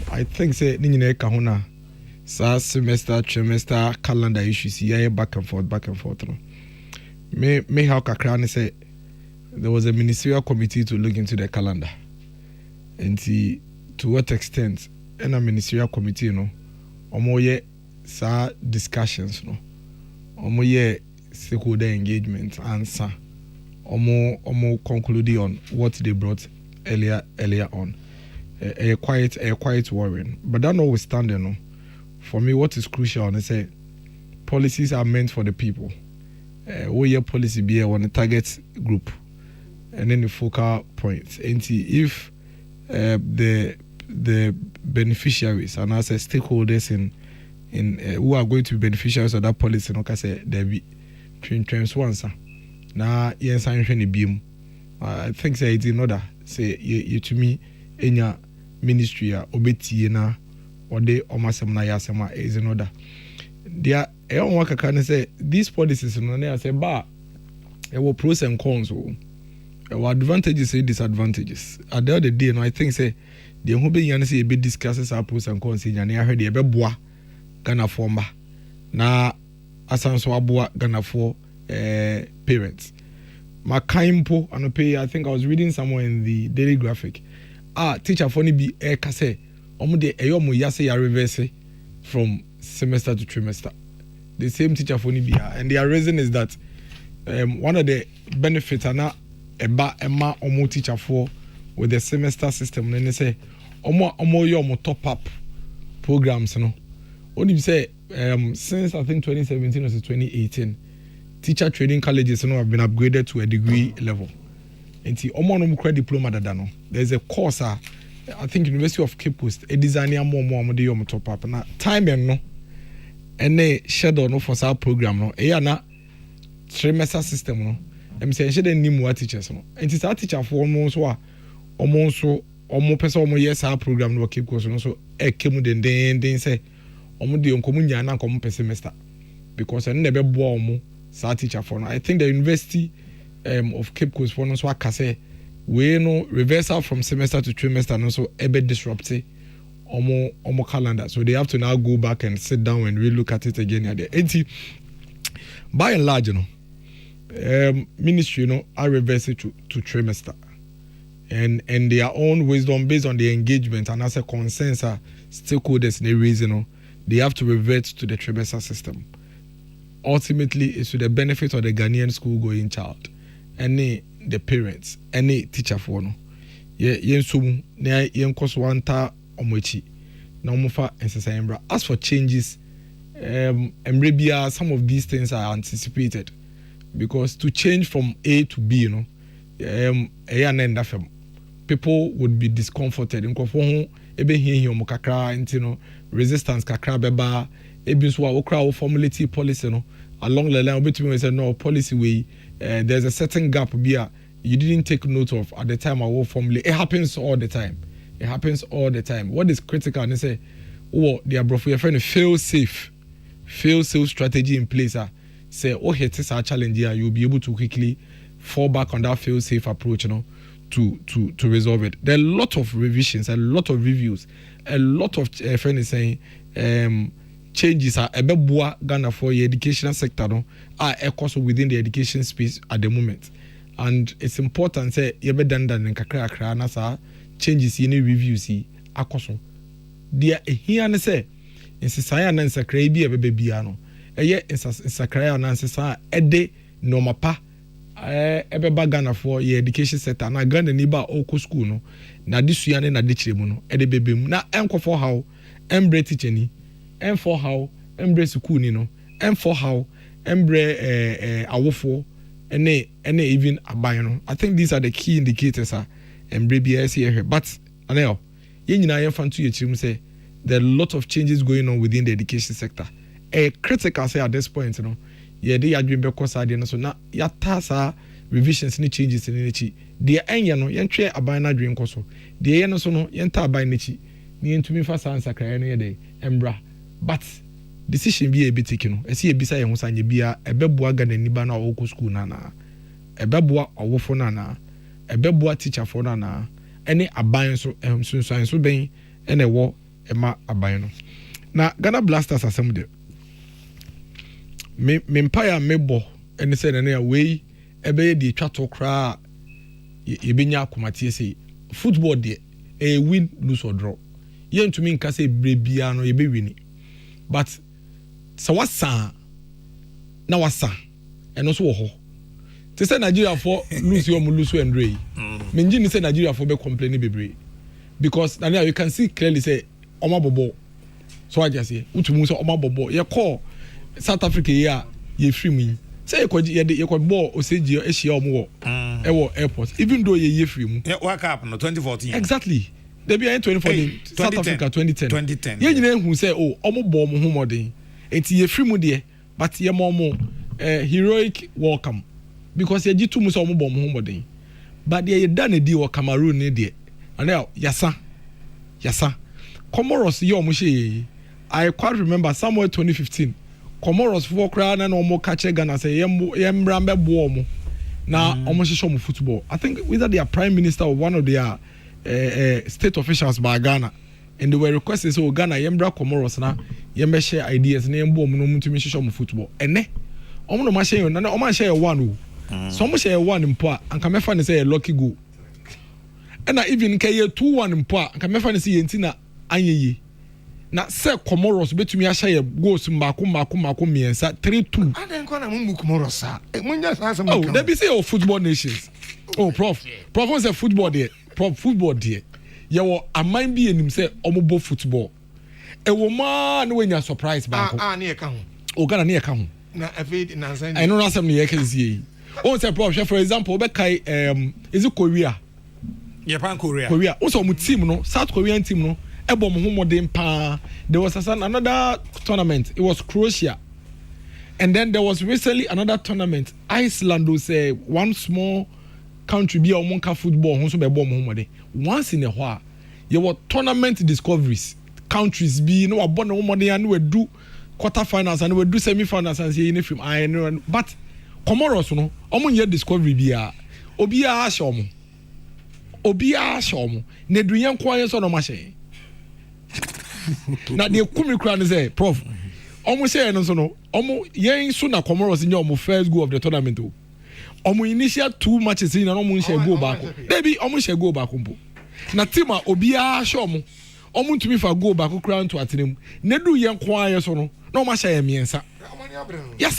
I think say Ninine Kahuna semester, trimester, calendar issues here back and forth. No? May how Kakrani say there was a ministerial committee to look into the calendar. And see to what extent in a ministerial committee, you know, omoye sa discussions, no. Omoye stakeholder engagement answer omo concluding on what they brought earlier on. Quite worrying. But that notwithstanding, no, for me, what is crucial is say policies are meant for the people. What your policy be on the target group, and then the focal points. And if the beneficiaries and as stakeholders in who are going to be beneficiaries of that policy, no, can say there be trans once. Now, yes, I'm trying to beam. I think say it's in order. Say you to me in your ministry obeti na ode omasem na yasema is in order. There I don't work can say these policies no na say ba e wo pros and cons o. E wo advantages and disadvantages. At the end of the day no I think say the who be yan say e be discusses our pros and cons in na ahwe de e be boa Ghana for ma na asanso aboa Ghana for parents. My kaimpo anope I think I was reading somewhere in the Daily Graphic. Teacher for ni be kase omo de eyo mo yase ya reverse from semester to trimester. The same teacher for ni be and their reason is that one of the benefits ana eba omo teacher for with the semester system and they say omo yo omo top up programs no. Only say since I think 2017 or 2018 teacher training colleges have been upgraded to a degree level. And the omo credit diploma no. There's a course I think University of Cape Coast a designer more de yom top up na time no and a schedule no for our program no e na trimester system no em say she dey more teachers no and it's our teacher for omo person omo yes our program no Cape Coast no so e kemu den say omo de onkomu nya na nkomu per semester because and never bo omo sa teacher for no I think the University of Cape Coast for no so akase we no reversal from semester to trimester no so ebe disrupted omo calendar, so they have to now go back and sit down and relook at it again at the end. By and large, ministry are reverse it to trimester and their own wisdom based on the engagement and as a consensus stakeholders in the reason they have to revert to the trimester system. Ultimately, it's to the benefit of the Ghanaian school going child, any the parents, any teacher for no. Yensum na yenkos wanta omochi na omofa ensesembra. As for changes, emrebia some of these things are anticipated because to change from A to B, people would be discomforted. Nkofo ho ebe hihi omokakra ntino resistance kakra beba ebi so wa okra wo formulate policy no along the line between we say no policy way there's a certain gap here you didn't take note of at the time I will formulate. It happens all the time. What is critical and they say they are for your friend fail safe strategy in place say hit is a challenge here you'll be able to quickly fall back on that fail safe approach to resolve it. There are a lot of revisions, a lot of reviews, a lot of friend is saying changes are ebeboa Ghana for the educational sector are also within the education space at the moment. And it's important say yebe dandan nkakra na sa changes in reviews akoso dia ehia ne say insisaya na nsakra bi ebebe bia no eye nsakra na nsisa ede no mapa ebeba Ghana for your education sector na Ghana ni ba oko school no na disua ne na de kiremu no ede bebem na enkofo how embre teacher ni enfo how embre school ni no enfo how embre awofo ene even aban. I think these are the key indicators embre BS here. But aneo ye nyina ye fan to ye chirim say there are a lot of changes going on within the education sector. Critical say at this point ye dey adwin be course ade no so na ya tasa revisions ni changes ni chi de enye no ye ntwe aban na adwin koso de ye no so no ye nta aban ni chi ni ntumi fa sansa kra no ye dey embra but decision bi e be take no esi e bisa ye ho sanye bia ebeboa Ghana ni ba na wo school na ebeboa awofo na ebeboa teacher for na any aban so sunsan so ben ene wo ema aban no na Ghana Blasters asem de me empire mebo ene se na we ebe de twato kra ye benya akomatie sei football de e win lose or draw ye ntumi nka se brebia no ye be wini but so wasa na wasa and also ho to say Nigeria for lose your lose and ray menji say Nigeria for be complaining bebre because now you can see clearly say Oma Bobo so I just say utumu say Oma Bobo ye call South Africa here ye free me say you could ball oseji ehia omo wo airport even though ye free mu what happened no 2014 exactly they be in 2014 South Africa 2010 ye nyina hu say oh omo ball mo ho modern enti ye free mu de but ye mo heroic welcome because ye jitu mu say omo ball mo ho modern but they done a deal with Cameroon ne de and now yasa Comoros ye omo she I quite remember somewhere 2015 Comoros for crowd and omo catch Ghana say yembrambe bomo na omo show football. I think whether their prime minister or one of their state officials by Ghana and they were requesting so Ghana yembra Comoros na yembe share ideas na yembo omo no mutumi show football. Ene omo no ma share na omo share one so omo share one mpo anka mefa ne say lucky goal. And even kay 2-1 mpo anka mefa ne say yentina anyeye. Na say Comoros betumi ahye goals mbako miensa 3-2 aden ko na mu Comoros sa munya sa some oh they be say oh football nations oh prof say football there ye wo aman bi enim say omobo football e wo ma na wenya surprise ba ko na ye ka ho o Ghana na ye ka ho na afid na san I know some ye can see oh say prof for example be kai is it Korea Japan Korea o so mu team no South Korean team no ebo mo modern pa. There was another tournament. It was Croatia. And then there was recently another tournament. Iceland was one small country be omonka football who so be bom mo once in a while. You were tournament discoveries. Countries be no abon mo and we do quarterfinals and we do semi-finals and say in film I know but Comoros no omo ye discovery bia obi a show mo ne duyan kwa so no ma hye na de kumi kra ne say prof almost say no so no omo yen so na Comoros nya omo first goal of the tournament o omo initial 2 matches in na omo share goal back maybe omo share goal back mpo na team a obi a show omo ntumi fa goal back kra nto atenem na du yen kwa ye so no na omo share miensa yes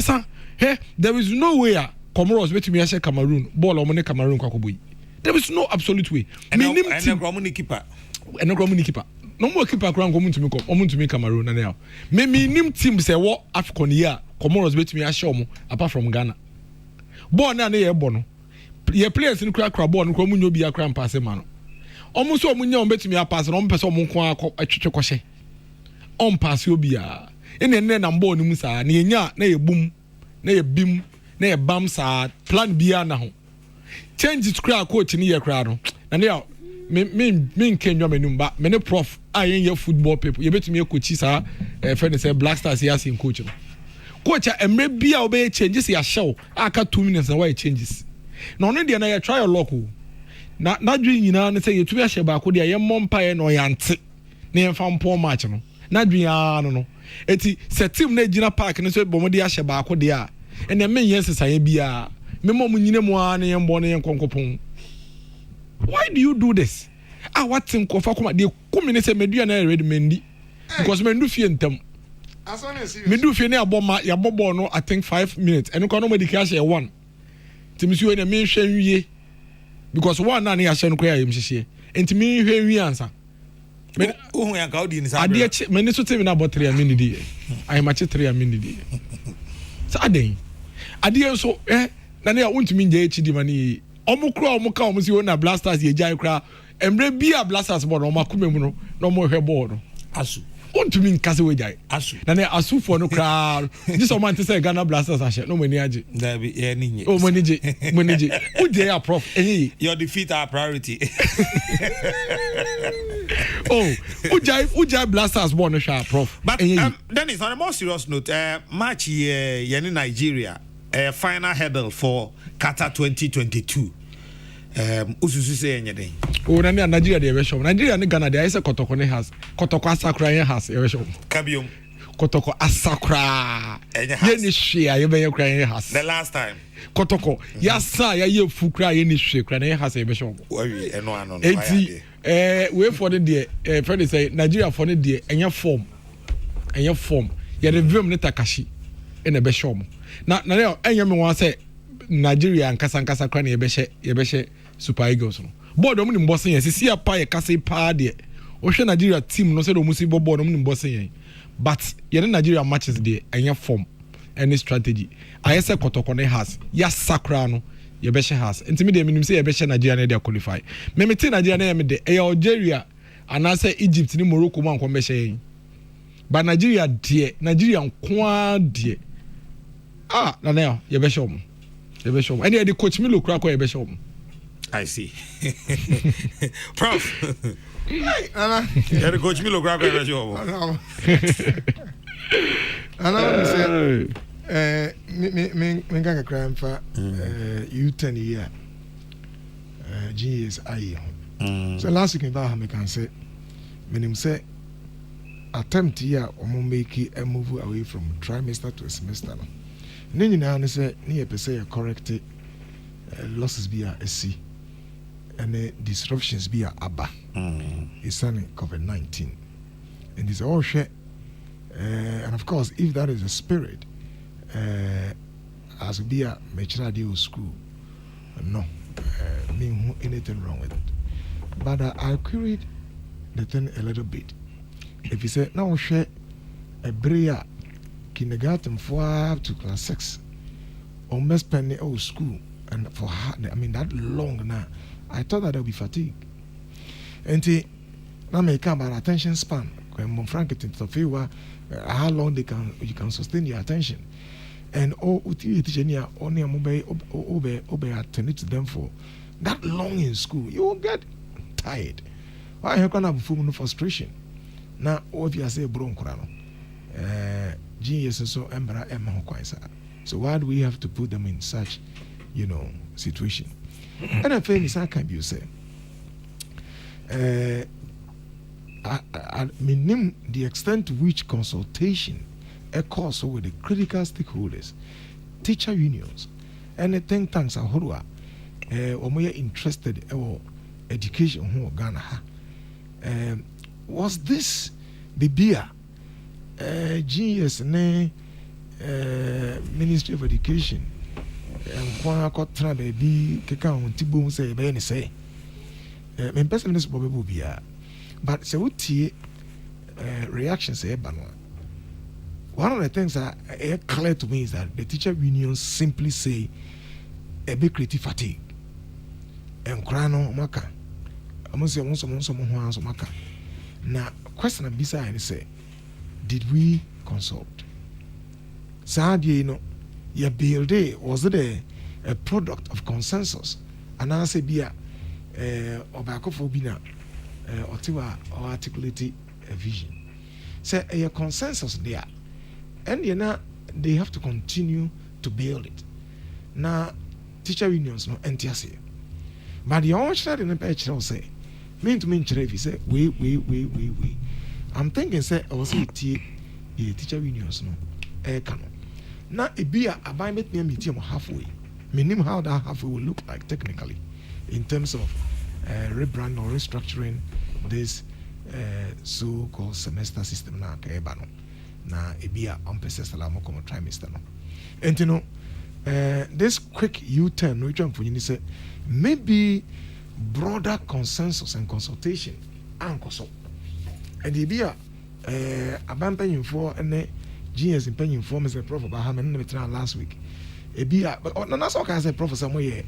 sir hey there is no way Comoros betumi share Cameroon ball omo ne Cameroon kwakoboyi there is no absolute way minim team Cameroon keeper no more keeper crown come to me Cameroon na now me nim team say what African year Comoros betumi a show mo apart from Ghana ball na ye bo no ye players in crack ball no mu nyobi akra pass ma no omo so omo nya on betumi a pass no on pese omo nko atwetwe kohye on pass obi a ene na ball no mu sa na ye nya na ye bum na ye bim na ye bam sa plan bia na ho change it crack coach ni ye crack no na now me kenyo menum ba me ne prof ayen football people you betumi coach sa friend say Black Stars here sin coach no coach emre bia obey changes ya show aka 2 minutes na why changes na ono de na ya try your luck na dwi nyina ne say yetumi ahye ba ko de ye mompa ye no yante na ye fa mpo match no na dwi ya no eti set team na gina park ne so bomo de ahye ba ko de a ene men yes say bia me mom nyina mu a na ye mbo na ye konkopon. Why do you do this? What thing kofa kuma de kumine se medua na ready mendi because mendu fie ntam as one is mendu fie na aboma ya bobo no I think 5 minutes and ko no medical share 1 timisi we na me hwe nwie because one na ya hye no ko ya yem hye enti me hwe nwie ansa me ohun ya ka odi ni sa ade me ni so temi na bottle ya mini di ai ma che 3 ya mini di sa ade so na na ya untimi nje HD mani omo kura omo ka omo si wona Blasters ye jai kura emre bia Blasters bono omo akumemu no na omo hwe ball no asu ontumi nkase we jai asu na na asu for no kura this omo ante say Ghana Blasters ahye no mani age da bi ye ni nye o mani je uje ya prof your defeat our priority oh ujai Blasters bono sha prof but then it's on a more serious note match ye ni Nigeria final hurdle for Qatar 2022 ususu say anything o na Nigeria dey be show Nigeria ni Ghana dey say Kotoko ne has Kotoko Asakra yen has e show kabiom Kotoko Asakra ye ni hwe aye be ye kra yen has the last time Kotoko ya sa ya ye fu kra ye ni hwe kra na has e be show we eno ano no eti we for the dey friend say Nigeria for the dey enya form ye the vim ne Takashi in a beshom. Now, and you want to say Nigeria and Kasankasa Crane, Yebeshe Super Eagles. Board of them bossing, see a pie, Cassie Pardy. Ocean Nigeria team, no said Musibo board of them bossing. But you're in Nigeria matches there and your form and strategy. I say Kotokone has, yes, Sacrano. Yebeshe has. Intimidate me say Yebeshe Nigeria they qualify. Me me Nigeria name de Algeria and I say Egypt ni Morocco man ko meshe. But Nigeria die, Nigeria kwa die. Ah, na na Yebeshe om. Yebeshe om. Any the coach me look crack Yebeshe om. I see. Prof. Hey, Anna. Yeah, the coach me look crack Yebeshe om. Anna say me ganga crime for U10 year GS I. So last week in Bahama me can say me say attempt here omo make a move away from trimester to a semester no. Ne nyina say ne ye say correct losses be a see and disruptions be a aba. It's on COVID-19 and it's all share and of course if that is the spirit as be a mature school, no, mean anything wrong with it. But I queried the thing a little bit. If you say now share a bria kindergarten 5 to class 6, or must spend the old school and for I mean that long now, I thought that I would be fatigued. And now may come about attention span. When Frank it into feel how long you can sustain your attention. And teacher only obey attended to them for that long in school, you will get tired. Why you can have full frustration? Now, if you say broncorano, genius so embra emma. So why do we have to put them in such, situation? And I think it's can you say. I mean the extent to which consultation occurs with the critical stakeholders, teacher unions, and the think tanks are who are interested in education who Ghana. Was this the beer? GS Ministry of Education and Kwaka baby Kaka Tibu say by any say. My person is probably beer. But so what reactions say banwa. One of the things that are clear to me is that the teacher unions simply say a bit creative fatigue. And crano maka. Maka. Now, question and beside say, did we consult? Sadie, your build was it a product of consensus? And I say, be a obacophobia or articulate a vision. Say a consensus there. And they have to continue to build it. Now, teacher unions no NTSA. But the own in the page will say, mean to mean if you say, we. I'm thinking, say, I was a teacher unions no canon. Now, it be a binding near medium halfway. Meaning how that halfway will look like technically in terms of rebrand or restructuring this so-called semester system now. Na ebia ompese salamo como trimester no enti this quick U-turn no which one for you say maybe broader consensus and consultation ankoso and ebia abampanyin for ene GS impanyin for Mr. Prof Bahama na metra last week ebia but na so ka say professor moye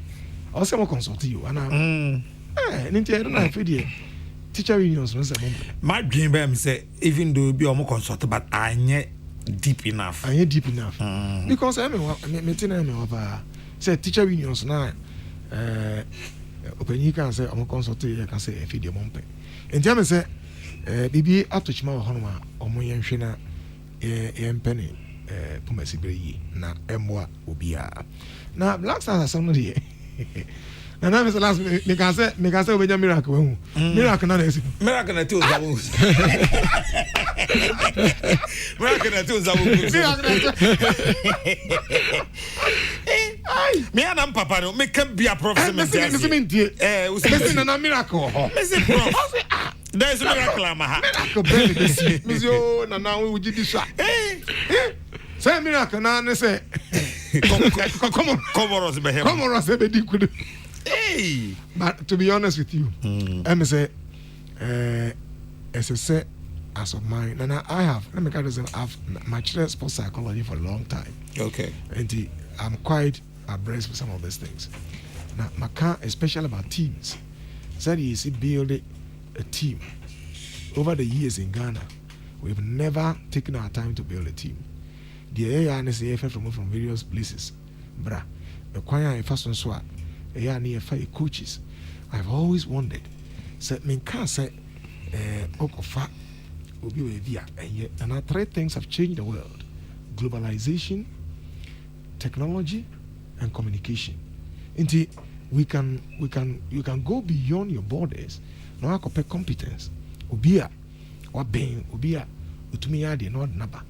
o say mo consult you ana nti I don't know if it teacher unions no say my dream be say even though be omo consult but anye deep enough because I me say teacher unions na open you can say omo consult you can say if the mompe and I say bibi atochima ho no ma omo yenhwe na penny pumasi breyi na emwa obia na black stars some dey na na me last me can say obeja miracle we miracle na esi miracle na ti ozabu miracle na ti ozabu me ana papa no me can be a prophet me say na miracle me say prof there is a miracle ama ha miracle baby me say oh na we give this Say miracle na say Comoros be here. Comoros be di kudu. Hey. But to be honest with you, I say as I say as of mine, and I have let me kind of say I've matured sports psychology for a long time. Okay. And I'm quite abreast with some of these things. Now my car especially about teams. Said you see build a team. Over the years in Ghana, we've never taken our time to build a team. The AI and AFF from various places. Bra, the choir and fast on swat, AI near five coaches. I've always wondered. Said, me can't say, Okofa will be with via, and yet, and 3 things have changed the world: globalization, technology, and communication. Indeed, you can go beyond your borders. No, I compare competence. Ubia, or being Ubia, Utumia, not Naba.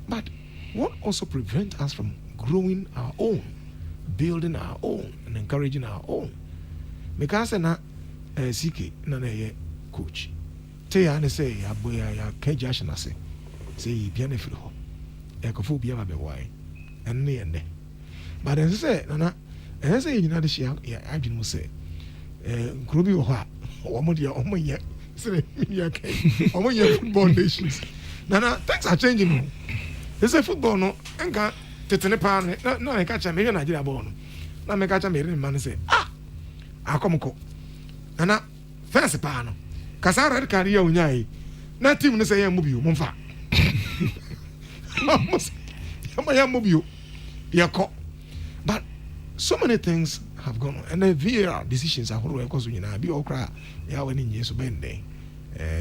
But what also prevents us from growing our own, building our own, and encouraging our own? Because na CK na coach. Te ya ne say ya boya ya kejash na say bia na firi ho. E kofo bia ba be wai. En ne ende. But then say na say you know the share ya adwin mu say nkuro bi wo ho a omo dia omo ye say ya kai omo ye football nations. Na things are changing. They say football no enka tetene pa no e ka cha me Nigeria ball no. Na me ka cha me man say akomko. Na first pa no kasa red card ya unyai na team no say ya mobile momfa ya mobile ya ko. But so many things have gone on, and the VAR decisions are horrible because you know be okra ya wani nyeso bende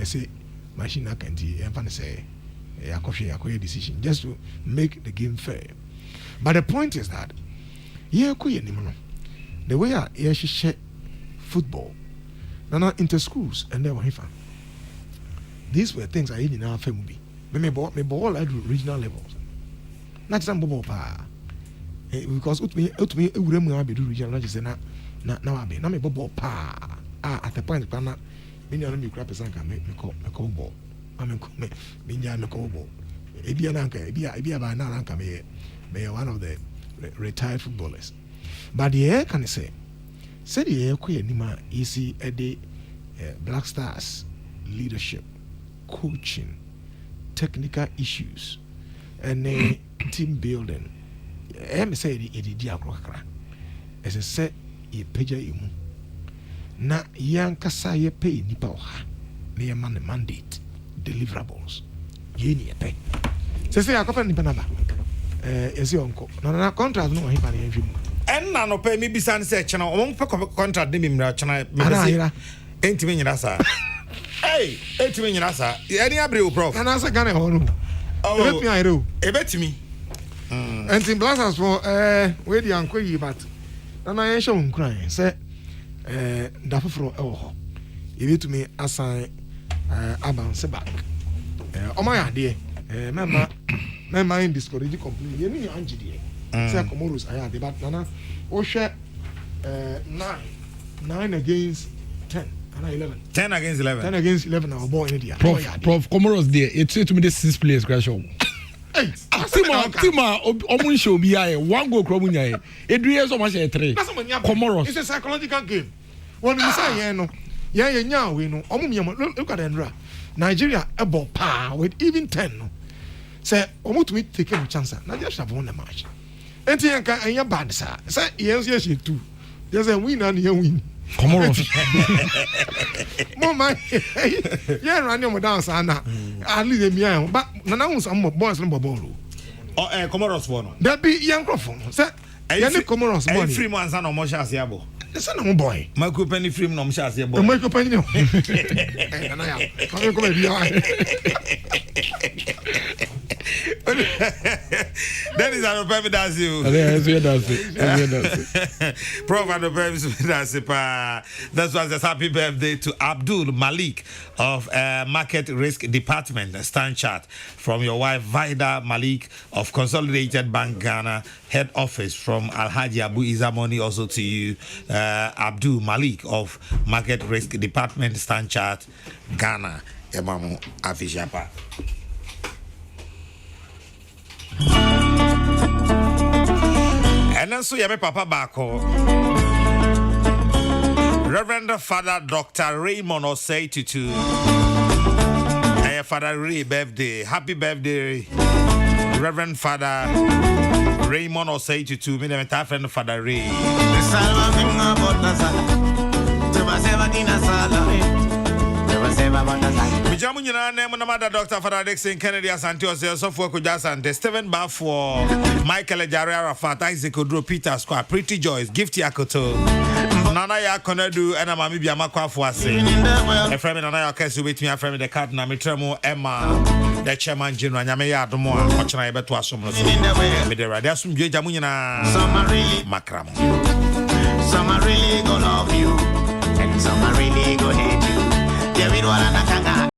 say machine akanti emfa say ya kohwe decision just to make the game fair. But the point is that here ko yenim no the way ya share football na inter schools and then wahifa. These were things I in our family. Me ball at regional levels. Not some ball pa. Because utme uremu be do regional not just na abi. Na me ball pa. At the point pa na me no me crap person can me call ball. I mean me nya me call ball. Ebia nanka ebia ba na ranka me one of the retired footballers. But the air can say the air ko yanima easy ede Black Stars leadership, coaching, technical issues, and team building. I say it di akrokra. As I said, ye peja imu. Na yankasa ye pay nipa oha. Ne man mandate deliverables. Ye ni pay. Say akofa nipa naba. Esi onko. Na contract no hipa ne yemfi mu. En na no pay me bisan say chana o pe contract de me mra chana me say entimi nyina sa. Hey, entimi nyina sa. Any abre o prof. Na say Ghana ho no. Ebetimi ayre o. Ebetimi. And in blasters for where the uncle yi but na yen show nkran say da foforo e wo ho. Ebetumi assign abanse back. Omo ya de mema in discourage completely. Ye ni anje de. Say Comoros aya de but nana o hwe 9 against 10 and 11. 10 against 11. 10 against 11 our boy in there. Prof Comoros there. It say to me the 6 players crash out. Hey, Tima omun show bi aye one goal kro munya e edu years o ma share 3 Comoros. It's a psychological game. When you say yen no ye nya we no omum yam look at Andra Nigeria a ball pa with even 10 no say omutumi take a chance na just have won the match enti yanka enya bad sa say yes she too just a win and you win Comoros. Mama yeah run your down sana at least me but na hu some boys no ball oh Comoros for no that be young crofon say ya ni Comoros money free man san no mo sha ase abo ese na mo boy ma ko pani free no mo sha ase abo ma ko pani no na ya ko be bia that is our baby that's you. Prof and the baby that's was a happy birthday to Abdul Malik of Market Risk Department Stand Chart from your wife Vida Malik of Consolidated Bank Ghana head office from Alhaji Abu Izamoni also to you Abdul Malik of Market Risk Department Stand Chart Ghana Emamu Afishapa. And then so you have Papa Bako. Reverend Father Dr. Raymond Osei Tutu. And Father Ray birthday. Happy birthday, Reverend Father Raymond Osei Tutu. Me name friend Father Ray. Mijamu nyina name na mother Dr. Father Dixon Kennedy Asante Osei for Kujasante Stephen Bafo Michael Jariara Fat Isaac Odro Peter Square Pretty Joyce Gift Yakoto Nana ya Konedu and Mami Biamakwa Fuase. A friend Nana ya Kesu with me, a friend the card Namitremo Emma, the chairman General Yamea Domo, watching I bet was some Midera. There's some Jamunina, Macram. Some are really gonna love you, and some are really gonna hate you.